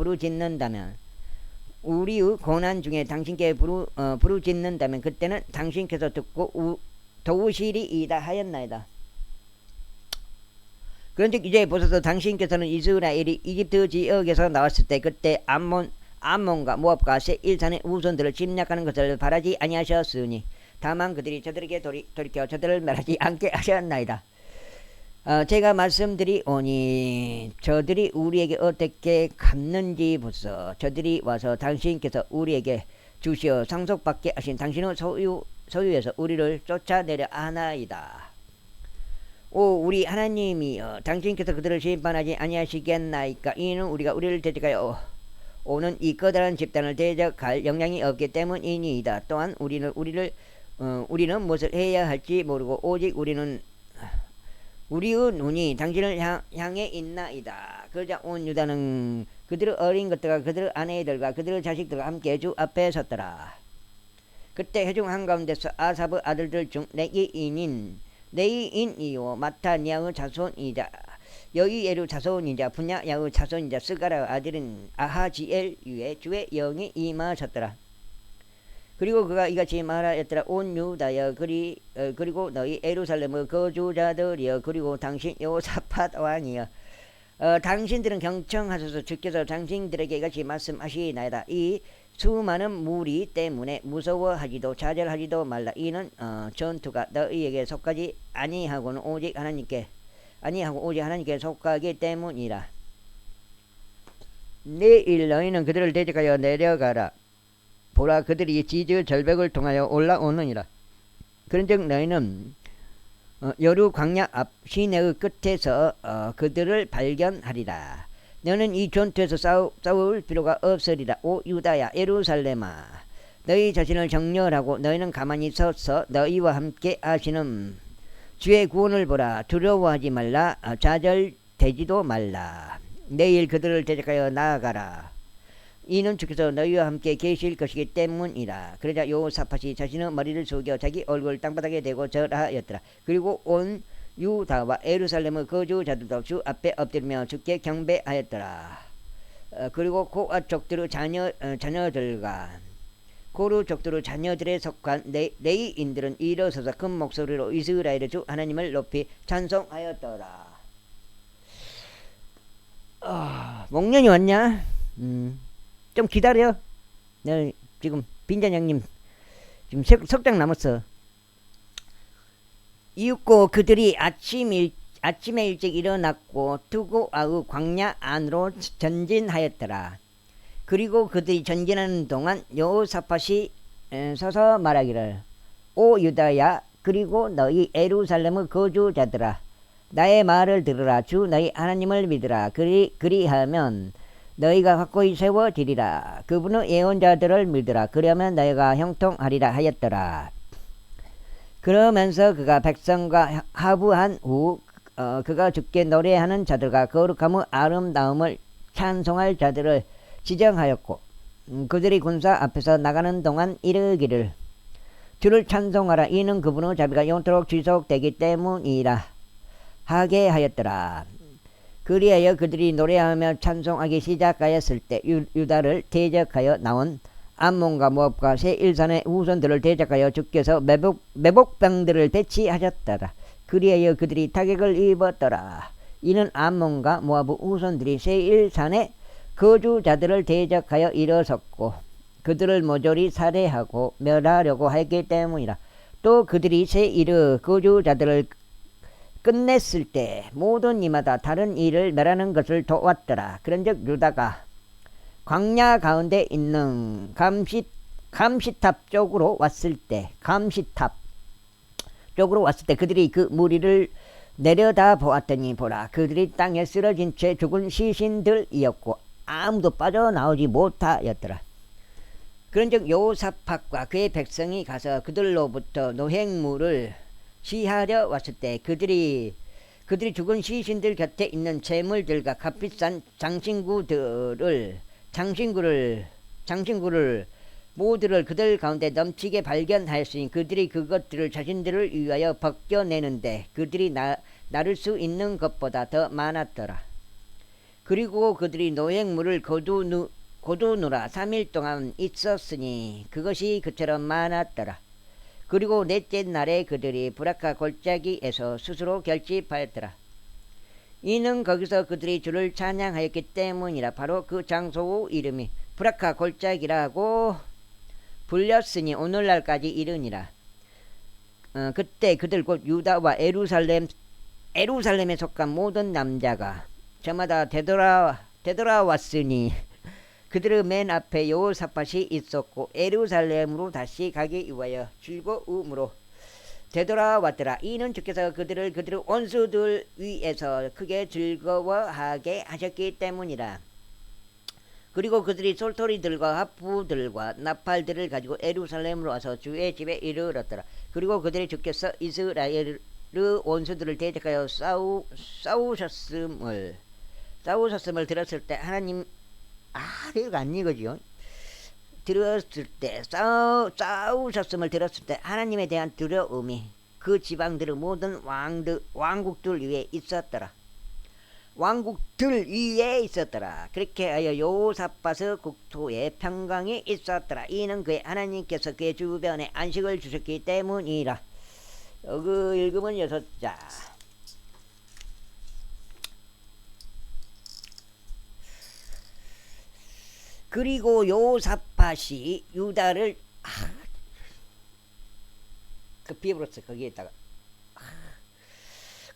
부르짖는다면 그때는 당신께서 듣고 도우시리이다 하였나이다. 그런즉 이제 보소서 당신께서는 이스라엘이 이집트 지역에서 나왔을 때 그때 암몬과 모압과 세일산의 우선들을 침략하는 것을 바라지 아니하셨으니 다만 그들이 저들에게 돌이켜 저들을 멸하지 않게 하셨나이다. 제가 말씀드리오니 저들이 우리에게 어떻게 갚는지 보소. 저들이 와서 당신께서 우리에게 주시어 상속받게 하신 당신의 소유에서 우리를 쫓아내려 하나이다. 오 우리 하나님이여 당신께서 그들을 심판하지 아니하시겠나이까. 이는 우리가 우리를 대적하여 오는 이 커다란 집단을 대적할 역량이 없기 때문이니이다. 또한 우리는 무엇을 해야 할지 모르고 오직 우리의 눈이 당신을 향해 있나이다. 그러자 온 유다는 그들의 어린 것들과 그들의 아내들과 그들의 자식들과 함께 주 앞에 섰더라. 그때 회중 한가운데서 아삽의 아들들 중 레이인이요 마타니아의 자손이자 여이엘의 자손이자 분야야의 자손이자 스가라의 아들인 아하지엘 위에 주의 영이 임하셨더라. 그리고 그가 이같이 말하였더라. 온 유다여 그리고 너희 예루살렘의 거주자들이여 그리고 당신 여호사밧 왕이여 당신들은 경청하소서. 주께서 당신들에게 이같이 말씀하시나이다. 이 수많은 무리 때문에 무서워하지도 좌절하지도 말라. 이는 전투가 너희에게 속하지 아니하고 오직 하나님께 속하기 때문이라. 내일 너희는 그들을 대적하여 내려가라. 보라 그들이 지저 절벽을 통하여 올라오느니라. 그런즉 너희는 여루 광야 앞 시내의 끝에서 그들을 발견하리라. 너는 이 전투에서 싸울 필요가 없으리라. 오 유다야 예루살렘아 너희 자신을 정렬하고 너희는 가만히 서서 너희와 함께 하시는 주의 구원을 보라. 두려워하지 말라. 되지도 말라. 내일 그들을 대적하여 나아가라. 이는 주께서 너희와 함께 계실 것이기 때문이라. 그러자 여호사밧이 자신의 머리를 숙여 자기 얼굴을 땅바닥에 대고 절하였더라. 그리고 온 유다와 예루살렘의 거주자들도 주 앞에 엎드리며 주께 경배하였더라. 그리고 고앗 족들의 자녀들과 고루 족들의 자녀들에 속한 레위인들은 일어서서 큰 목소리로 이스라엘의 주 하나님을 높이 찬송하였더라. 목련이 왔냐? 좀 기다려. 내 지금 빈자장님 지금 석장 남았어. 이윽고 그들이 아침에 일찍 일어났고 두고아의 광야 안으로 전진하였더라. 그리고 그들이 전진하는 동안 여호사밧이 서서 말하기를 오 유다야 그리고 너희 예루살렘의 거주자들아 나의 말을 들으라. 주 너희 하나님을 믿으라. 그리하면 너희가 확고히 세워지리라. 그분의 예언자들을 믿으라. 그러면 너희가 형통하리라 하였더라. 그러면서 그가 백성과 하부한 후 그가 주께 노래하는 자들과 거룩함의 아름다움을 찬송할 자들을 지정하였고 그들이 군사 앞에서 나가는 동안 이르기를 주를 찬송하라. 이는 그분의 자비가 영토록 지속되기 때문이라 하게 하였더라. 그리하여 그들이 노래하며 찬송하기 시작하였을 때 유다를 대적하여 나온 암몬과 모압과 세일산의 후손들을 대적하여 주께서 매복병들을 배치하셨더라. 그리하여 그들이 타격을 입었더라. 이는 암몬과 모압의 후손들이 세일산의 거주자들을 대적하여 일어섰고 그들을 모조리 살해하고 멸하려고 했기 때문이라. 또 그들이 세일의 거주자들을 끝냈을 때 모든 이마다 다른 이를 멸하는 것을 도왔더라. 그런즉 유다가 광야 가운데 있는 감시탑 쪽으로 왔을 때 그들이 그 무리를 내려다 보았더니 보라 그들이 땅에 쓰러진 채 죽은 시신들이었고 아무도 빠져나오지 못하였더라. 그런즉 여호사밧과 그의 백성이 가서 그들로부터 노획물을 시하려 왔을 때 그들이 죽은 시신들 곁에 있는 재물들과 값비싼 장신구를 모두를 그들 가운데 넘치게 발견하였으니 그들이 그것들을 자신들을 위하여 벗겨내는데 그들이 나를 수 있는 것보다 더 많았더라. 그리고 그들이 노획물을 거두느라 3일 동안 있었으니 그것이 그처럼 많았더라. 그리고 넷째 날에 그들이 브라카 골짜기에서 스스로 결집하였더라. 이는 거기서 그들이 주를 찬양하였기 때문이라. 바로 그 장소의 이름이 브라카 골짜기라고 불렸으니 오늘날까지 이르니라. 그때 그들 곧 유다와 예루살렘에 속한 모든 남자가 저마다 되돌아왔으니 그들의 맨 앞에 여호사밧이 있었고 예루살렘으로 다시 가기 위하여 즐거움으로 되돌아왔더라. 이는 주께서 그들의 원수들 위에서 크게 즐거워하게 하셨기 때문이라. 그리고 그들이 솔토리들과 합부들과 나팔들을 가지고 예루살렘으로 와서 주의 집에 이르렀더라. 그리고 그들이 주께서 이스라엘의 원수들을 대적하여 싸우셨음을 들었을 때 하나님 이거 안 이거지요. 싸우셨음을 들었을 때 하나님에 대한 두려움이 그 지방들의 모든 왕국들 위에 있었더라. 그렇게 하여 여호사밧의 국토에 평강이 있었더라. 이는 그의 하나님께서 그의 주변에 안식을 주셨기 때문이라. 읽으면 6자. 그리고 여호사밧이 유다를 비워버렸어요.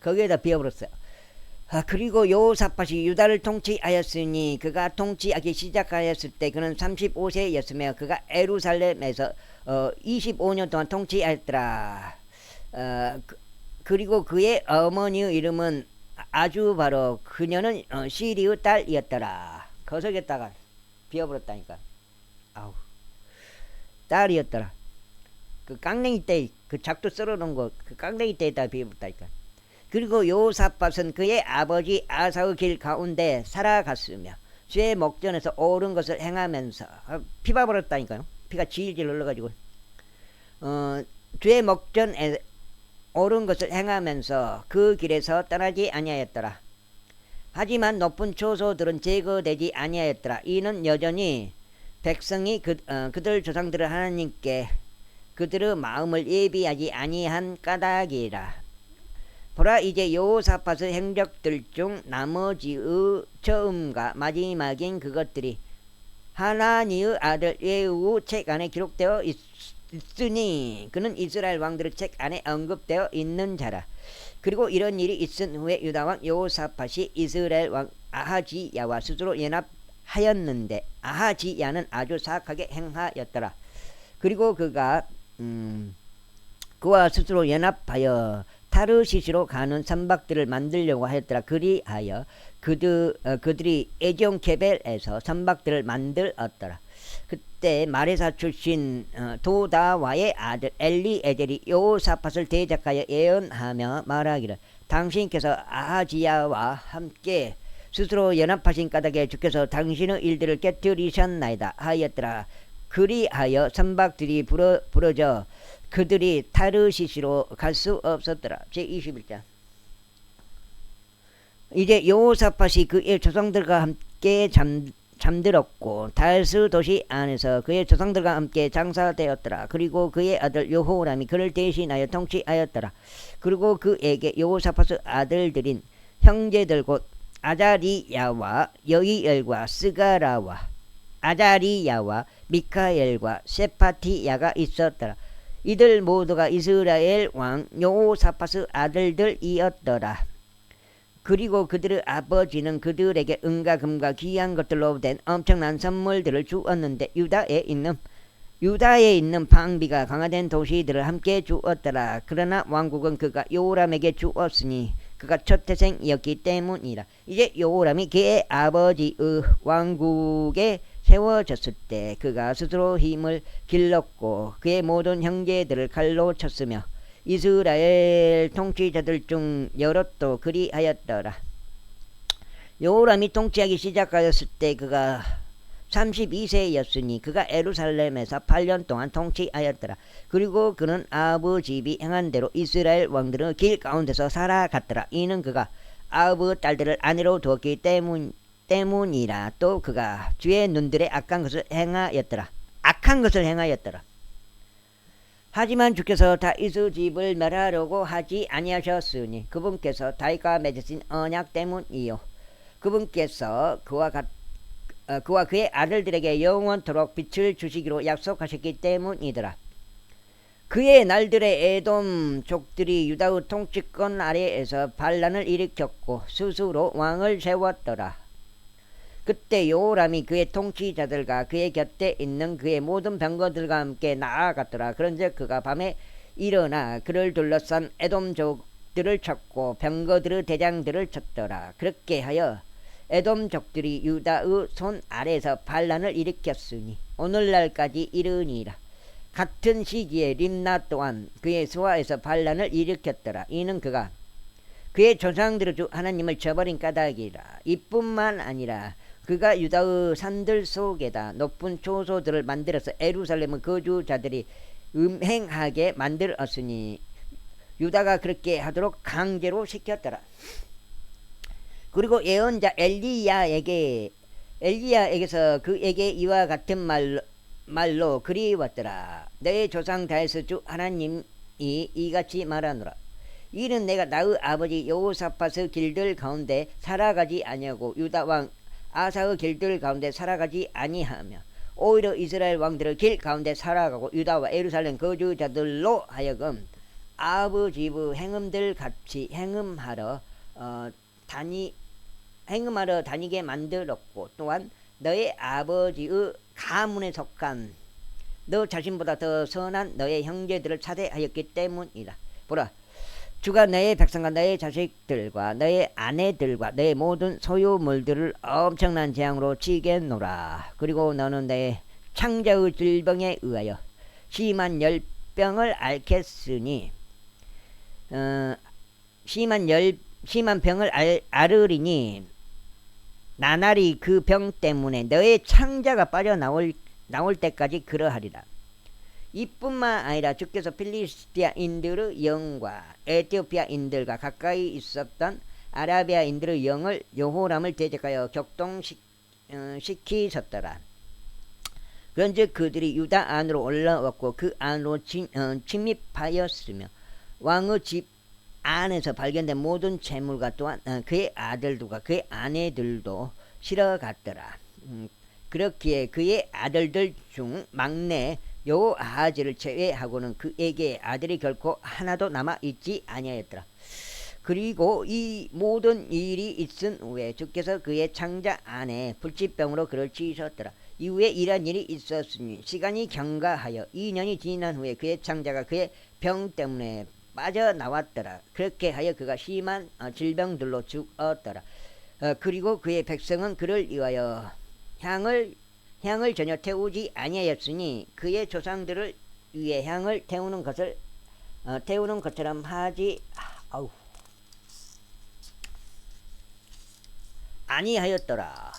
거기에다 비워버렸어요. 그리고 여호사밧이 유다를 통치하였으니 그가 통치하기 시작하였을 때 그는 35세였으며 그가 예루살렘에서 25년 동안 통치하였더라. 그리고 그의 어머니의 이름은 아주 바로 그녀는 시리의 딸이었더라. 거석에다가 비워버렸다니까. 딸이었더라. 그 깡냉이 때 그 작두 썰어놓은 거 그 깡냉이 때에다 비워버렸다니까. 그리고 요사밧은 그의 아버지 아사의 길 가운데 살아갔으며 죄의 목전에서 옳은 것을 행하면서 피가 버렸다니까요. 피가 질질 흘러가지고 죄의 목전에 옳은 것을 행하면서 그 길에서 떠나지 아니하였더라. 하지만 높은 초소들은 제거되지 아니하였더라. 이는 여전히 백성이 그들 조상들을 하나님께 그들의 마음을 예비하지 아니한 까닭이라. 보라, 이제 여호사밧의 행적들 중 나머지의 처음과 마지막인 그것들이 하나니의 아들 예후 책 안에 기록되어 있으니 그는 이스라엘 왕들의 책 안에 언급되어 있는 자라. 그리고 이런 일이 있은 후에 유다왕 여호사밧이 이스라엘 왕 아하지야와 스스로 연합하였는데 아하지야는 아주 사악하게 행하였더라. 그리고 그가 그와 스스로 연합하여 타르시시로 가는 선박들을 만들려고 하였더라. 그리하여 그들이 에종케벨에서 선박들을 만들었더라. 그때 마레사 출신 도다와의 아들 엘리에젤이 여호사밧을 대적하여 예언하며 말하기를 당신께서 아하지야와 함께 스스로 연합하신 까닭에 주께서 당신의 일들을 깨뜨리셨나이다 하였더라. 그리하여 선박들이 부러져 그들이 타르시시로 갈 수 없었더라. 제21장. 이제 여호사밧이 그의 조상들과 함께 잠들었고 다스 도시 안에서 그의 조상들과 함께 장사되었더라. 그리고 그의 아들 여호람이 그를 대신하여 통치하였더라. 그리고 그에게 여호사밧의 아들들인 형제들 곧 아자리야와 여이엘과 스가라와 아자리야와 미카엘과 세파티야가 있었더라. 이들 모두가 이스라엘 왕 여호사밧의 아들들이었더라. 그리고 그들의 아버지는 그들에게 은과 금과 귀한 것들로 된 엄청난 선물들을 주었는데 유다에 있는 방비가 강화된 도시들을 함께 주었더라. 그러나 왕국은 그가 요람에게 주었으니 그가 첫 태생이었기 때문이라. 이제 요람이 그의 아버지의 왕국에 세워졌을 때 그가 스스로 힘을 길렀고 그의 모든 형제들을 칼로 쳤으며 이스라엘 통치자들 중 여럿도 그리하였더라. 요람이 통치하기 시작하였을 때 그가 32세였으니 그가 예루살렘에서 8년 동안 통치하였더라. 그리고 그는 아부 집이 행한 대로 이스라엘 왕들의 길 가운데서 살아갔더라. 이는 그가 아부 딸들을 아내로 두었기 때문이라. 또 그가 주의 눈들에 악한 것을 행하였더라. 하지만 주께서 다윗의 집을 멸하려고 하지 아니하셨으니 그분께서 다윗과 맺으신 언약 때문이요. 그분께서 그와 그의 아들들에게 영원토록 빛을 주시기로 약속하셨기 때문이더라. 그의 날들의 에돔 족들이 유다의 통치권 아래에서 반란을 일으켰고 스스로 왕을 세웠더라. 그때 요람이 그의 통치자들과 그의 곁에 있는 그의 모든 병거들과 함께 나아갔더라. 그런즉 그가 밤에 일어나 그를 둘러싼 에돔족들을 쳤고 병거들의 대장들을 쳤더라. 그렇게 하여 에돔족들이 유다의 손 아래에서 반란을 일으켰으니 오늘날까지 이르니라. 같은 시기에 림나 또한 그의 수하에서 반란을 일으켰더라. 이는 그가 그의 조상들의 주 하나님을 저버린 까닭이라. 이뿐만 아니라 그가 유다의 산들 속에다 높은 초소들을 만들어서 예루살렘의 거주자들이 음행하게 만들었으니 유다가 그렇게 하도록 강제로 시켰더라. 그리고 예언자 엘리야에게서 그에게 이와 같은 말로 그리웠더라. 너의 조상 다윗의 주 하나님이 이같이 말하노라. 이는 내가 나의 아버지 여호사밧의 길들 가운데 살아가지 아니하고 유다 왕 아사의 길들 가운데 살아가지 아니하며 오히려 이스라엘 왕들의 길 가운데 살아가고 유다와 예루살렘 거주자들로 하여금 아버지의 행음들 같이 행음하러 다니게 만들었고 또한 너의 아버지의 가문에 속한 너 자신보다 더 선한 너의 형제들을 차대하였기 때문이라. 보라, 주가 너의 백성과 너의 자식들과 너의 아내들과 너의 모든 소유물들을 엄청난 재앙으로 치겠노라. 그리고 너는 너의 창자의 질병에 의하여 심한 열병을 앓겠으니 심한 병을 앓으리니 나날이 그 병 때문에 너의 창자가 빠져나올 때까지 그러하리라. 이뿐만 아니라 주께서 필리스티아인들의 영과 에티오피아인들과 가까이 있었던 아라비아인들의 영을 여호람을 대적하여 격동시키셨더라. 그런즉 그들이 유다 안으로 올라왔고 그 안으로 침입하였으며 왕의 집 안에서 발견된 모든 재물과 또한 그의 아들들과 그의 아내들도 실어갔더라. 그렇기에 그의 아들들 중 막내 여호아하즈를 제외하고는 그에게 아들이 결코 하나도 남아 있지 아니하였더라. 그리고 이 모든 일이 있은 후에 주께서 그의 창자 안에 불치병으로 그를 치셨더라. 이후에 이러한 일이 있었으니 시간이 경과하여 2년이 지난 후에 그의 창자가 그의 병 때문에 빠져나왔더라. 그렇게 하여 그가 심한 질병들로 죽었더라. 그리고 그의 백성은 그를 위하여 향을 전혀 태우지 아니하였으니 그의 조상들을 위해 향을 태우는 것처럼 하지 아니하였더라.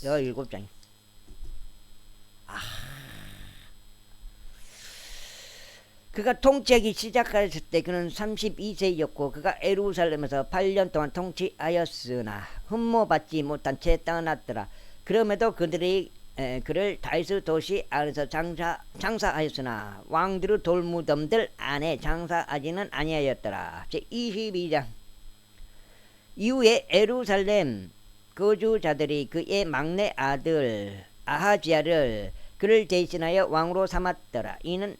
17장. 그가 통치하기 시작하였을 때 그는 32세였고 그가 예루살렘에서 8년 동안 통치하였으나 흠모받지 못한 채 떠났더라. 그럼에도 그들이 그를 다윗의 도시 안에서 장사하였으나 왕들의 돌무덤들 안에 장사하지는 아니하였더라. 제22장. 이후에 예루살렘 거주자들이 그의 막내 아들 아하지야를 그를 대신하여 왕으로 삼았더라. 이는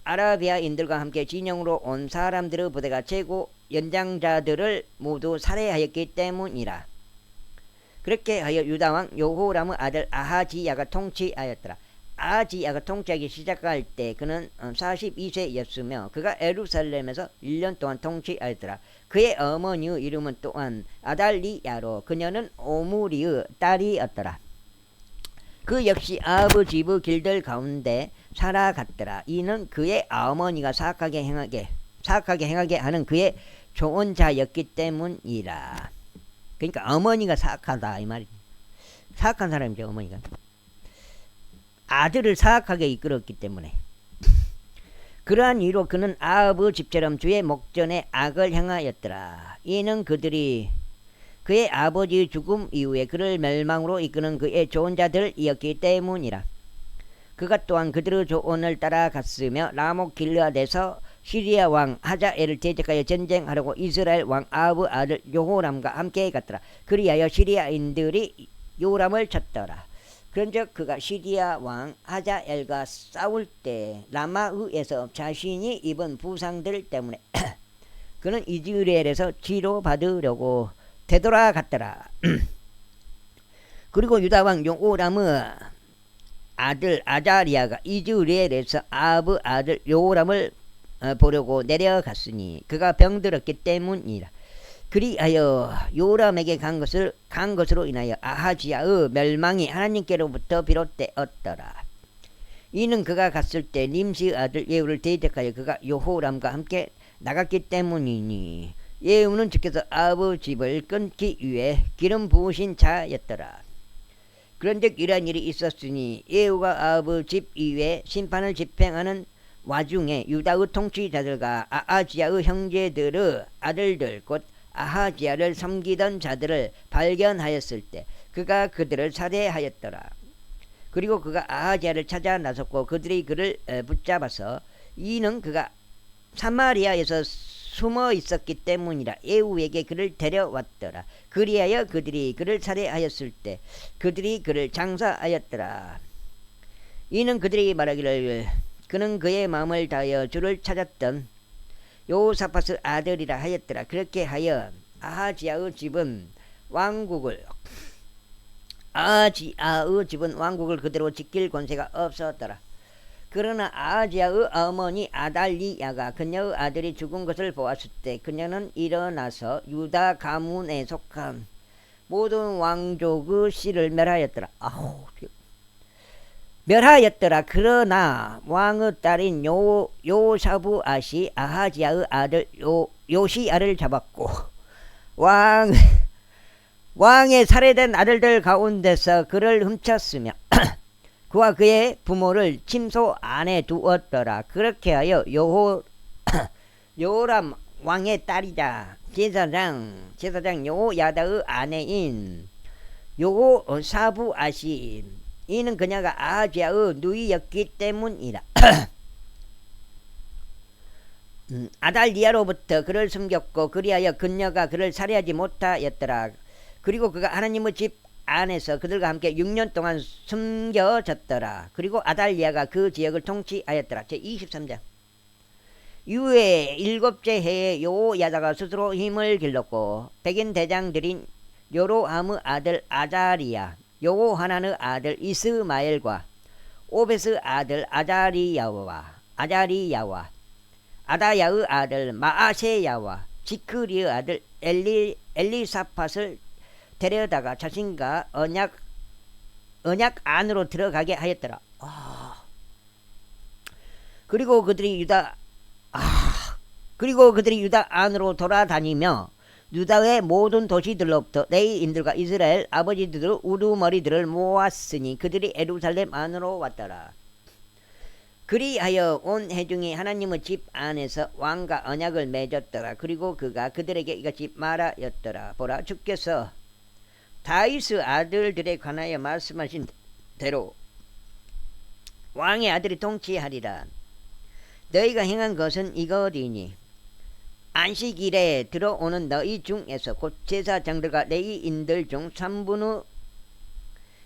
아라비아인들과 함께 진영으로 온 사람들의 부대가 최고 연장자들을 모두 살해하였기 때문이라. 그렇게 하여 유다왕 여호람의 아들 아하지야가 통치하였더라. 아하지야가 통치하기 시작할 때 그는 42세였으며 그가 예루살렘에서 1년 동안 통치하였더라. 그의 어머니의 이름은 또한 아달리야로 그녀는 오므리의 딸이었더라. 그 역시 아합의 집의 길들 가운데 살아갔더라. 이는 그의 어머니가 사악하게 행하게 하는 그의 좋은 자였기 때문이라. 그러니까 어머니가 사악하다 이 말이지. 사악한 사람이죠. 어머니가 아들을 사악하게 이끌었기 때문에. 그러한 이유로 그는 아합의 집처럼 주의 목전에 악을 행하였더라. 이는 그들이 그의 아버지의 죽음 이후에 그를 멸망으로 이끄는 그의 좋은 자들이었기 때문이라. 그가 또한 그들의 조언을 따라갔으며 라못 길르앗에서 시리아 왕 하자엘을 대적하여 전쟁하려고 이스라엘 왕 아합의 아들 여호람과 함께 갔더라. 그리하여 시리아인들이 요람을 쳤더라. 그런즉 그가 시리아 왕 하자엘과 싸울 때 라마흐에서 자신이 입은 부상들 때문에 그는 이즈레엘에서 치료받으려고 되돌아갔더라. 그리고 유다왕 요람의 아들 아자리아가 이즈레엘에서 아합의 아들 요람을 보려고 내려갔으니 그가 병들었기 때문이라. 그리하여 요람에게 간 것으로 인하여 아하지야의 멸망이 하나님께로부터 비롯되었더라. 이는 그가 갔을 때 님시의 아들 예후를 대적하여 그가 여호람과 함께 나갔기 때문이니 예후는 주께서 아합의 집을 끊기 위해 기름 부으신 자였더라. 그런즉 이러한 일이 있었으니 예후가 아합의 집 이외에 심판을 집행하는 와중에 유다의 통치자들과 아하지야의 형제들의 아들들 곧 아하지야를 섬기던 자들을 발견하였을 때 그가 그들을 살해하였더라. 그리고 그가 아하지야를 찾아 나섰고 그들이 그를 붙잡아서 이는 그가 사마리아에서 숨어 있었기 때문이라 예후에게 그를 데려왔더라. 그리하여 그들이 그를 살해하였을 때 그들이 그를 장사하였더라. 이는 그들이 말하기를 그는 그의 마음을 다하여 주를 찾았던 요사밧의 아들이라 하였더라. 그렇게 하여 아하지야의 집은 왕국을 그대로 지킬 권세가 없었더라. 그러나 아하지야의 어머니 아달리야가 그녀의 아들이 죽은 것을 보았을 때 그녀는 일어나서 유다 가문에 속한 모든 왕족의 씨를 멸하였더라. 멸하였더라. 그러나 왕의 딸인 요사부앗이 아하지야의 아들 요시야를 잡았고 왕의 살해된 아들들 가운데서 그를 훔쳤으며 그와 그의 부모를 침소 안에 두었더라. 그렇게 하여 요람 왕의 딸이자 제사장 요야다의 아내인 요사부앗이 이는 그녀가 아하지야의 누이였기 때문이라. 아달리아로부터 그를 숨겼고 그리하여 그녀가 그를 살해하지 못하였더라. 그리고 그가 하나님의 집 안에서 그들과 함께 6년 동안 숨겨졌더라. 그리고 아달리아가 그 지역을 통치하였더라. 제23장. 이후에 7째 해에 요야다가 스스로 힘을 길렀고 백인 대장들인 요로함의 아들 아자리야, 요하난의 아들 이스마엘과 오벳의 아들 아자리야와 아다야의 아들 마아세야와 지크리의 아들 엘리사팟을 데려다가 자신과 언약 안으로 들어가게 하였더라. 그리고 그들이 유다 안으로 돌아다니며 유다의 모든 도시들로부터 레위인들과 이스라엘 아버지들의 우두머리들을 모았으니 그들이 예루살렘 안으로 왔더라. 그리하여 온 회중이 하나님의 집 안에서 왕과 언약을 맺었더라. 그리고 그가 그들에게 이같이 말하였더라. 보라, 주께서 다윗의 아들들에 관하여 말씀하신 대로 왕의 아들이 통치하리라. 너희가 행한 것은 이것이니 안식일에 들어오는 너희 중에서 곧 제사장들과 레위인들 중 3분의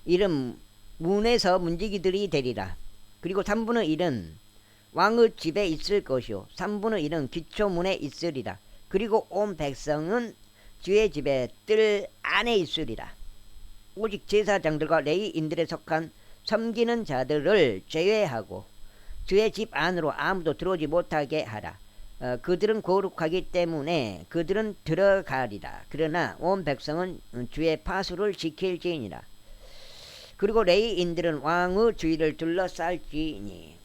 1은 문에서 문지기들이 되리라. 그리고 3분의 1은 왕의 집에 있을 것이요 3분의 1은 기초문에 있으리라. 그리고 온 백성은 주의 집에 뜰 안에 있으리라. 오직 제사장들과 레위인들에 속한 섬기는 자들을 제외하고 주의 집 안으로 아무도 들어오지 못하게 하라. 그들은 거룩하기 때문에 그들은 들어가리라. 그러나 온 백성은 주의 파수를 지킬지니라. 그리고 레위인들은 왕의 주위를 둘러쌀지니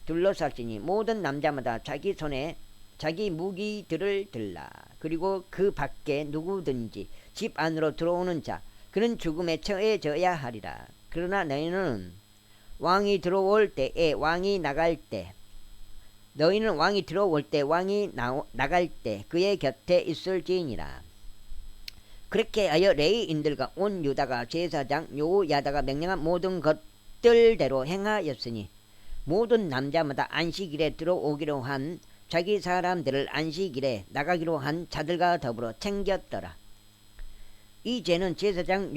모든 남자마다 자기 손에 자기 무기들을 들라. 그리고 그 밖에 누구든지 집 안으로 들어오는 자 그는 죽음에 처해져야 하리라. 그러나 너희는 왕이 들어올 때에 왕이 나갈 때 너희는 왕이 들어올 때 왕이 나갈 때 그의 곁에 있을지니라. 그렇게 하여 레위인들과 온 유다가 제사장 요야다가 명령한 모든 것들대로 행하였으니 모든 남자마다 안식일에 들어오기로 한 자기 사람들을 안식일에 나가기로 한 자들과 더불어 챙겼더라. 이 죄는 제사장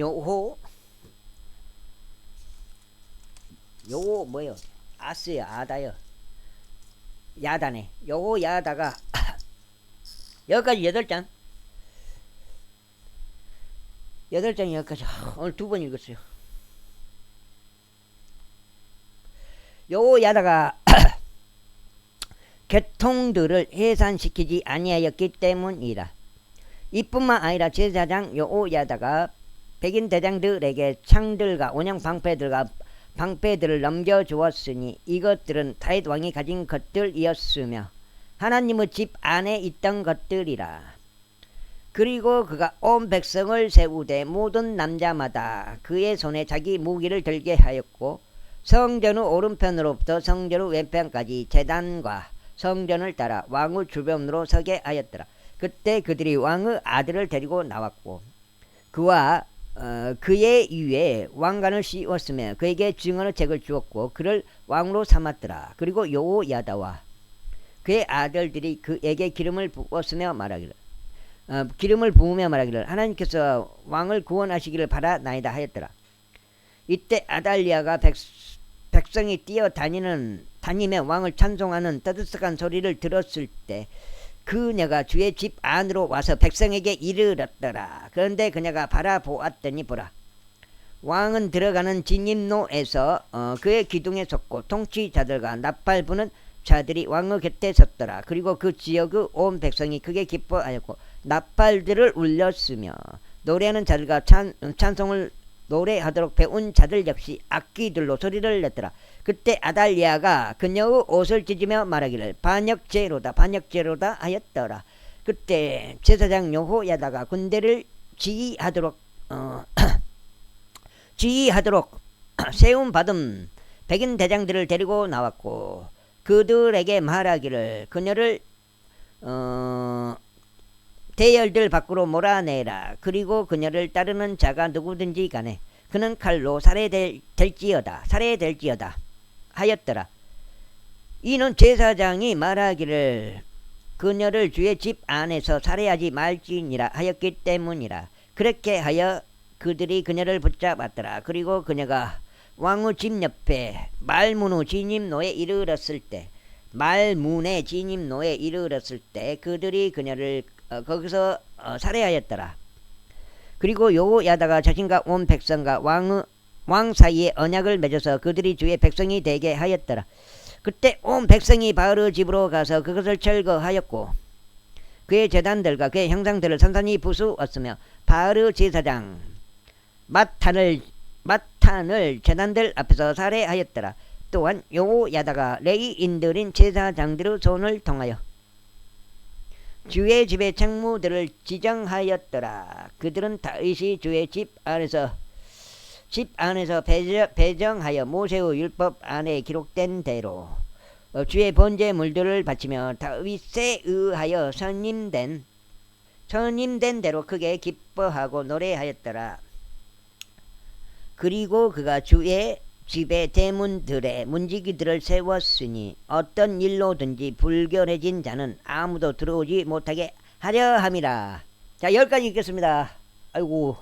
뭐요? 아스야 아다요. 야다네. 야다가 여기까지 8장. 8장 여기까지. 오늘 2번 읽었어요. 야다가 계통들을 해산시키지 아니하였기 때문이라. 이뿐만 아니라 제사장 요야다가 백인 대장들에게 창들과 온양 방패들을 넘겨주었으니 이것들은 다윗 왕이 가진 것들이었으며 하나님의 집 안에 있던 것들이라. 그리고 그가 온 백성을 세우되 모든 남자마다 그의 손에 자기 무기를 들게 하였고 성전의 오른편으로부터 성전의 왼편까지 제단과 성전을 따라 왕의 주변으로 서게 하였더라. 그때 그들이 왕의 아들을 데리고 나왔고 그와 그의 위에 왕관을 씌웠으며 그에게 증언의 책을 주었고 그를 왕으로 삼았더라. 그리고 요야다와 그의 아들들이 그에게 기름을 부으며 말하기를 하나님께서 왕을 구원하시기를 바라나이다 하였더라. 이때 아달리아가 백성이 뛰어다니며 왕을 찬송하는 떠들썩한 소리를 들었을 때 그녀가 주의 집 안으로 와서 백성에게 이르렀더라. 그런데 그녀가 바라보았더니 보라, 왕은 들어가는 진입로에서 그의 기둥에 섰고 통치자들과 나팔 부는 자들이 왕의 곁에 섰더라. 그리고 그 지역의 온 백성이 크게 기뻐하였고 나팔들을 울렸으며 노래하는 자들과 노래하도록 배운 자들 역시 악기들로 소리를 냈더라. 그때 아달리아가 그녀의 옷을 찢으며 말하기를 반역죄로다 반역죄로다 하였더라. 그때 제사장 여호야다가 군대를 지휘하도록 지휘하도록 세움받은 백인 대장들을 데리고 나왔고 그들에게 말하기를 그녀를 대열들 밖으로 몰아내라. 그리고 그녀를 따르는 자가 누구든지 간에 그는 칼로 살해될지어다 하였더라. 이는 제사장이 말하기를 그녀를 주의 집 안에서 살해하지 말지니라 하였기 때문이라. 그렇게 하여 그들이 그녀를 붙잡았더라. 그리고 그녀가 왕의 집 옆에 말문의 진입로에 이르렀을 때 그들이 그녀를 거기서 살해하였더라. 그리고 여호야다가 자신과 온 백성과 왕 사이에 언약을 맺어서 그들이 주의 백성이 되게 하였더라. 그때 온 백성이 바알의 집으로 가서 그것을 철거하였고 그의 제단들과 그의 형상들을 산산히 부수었으며 바알의 제사장 마탄을 제단들 앞에서 살해하였더라. 또한 여호야다가 레위인들인 제사장들의 손을 통하여 주의 집의 책무들을 지정하였더라. 그들은 다윗이 주의 집 안에서 배정하여 모세의 율법 안에 기록된 대로 주의 번제물들을 바치며 다윗에 의하여 선임된 대로 크게 기뻐하고 노래하였더라. 그리고 그가 주의 집의 대문들에 문지기들을 세웠으니 어떤 일로든지 불결해진 자는 아무도 들어오지 못하게 하려 함이라. 자, 여기까지 읽겠습니다. 아이고.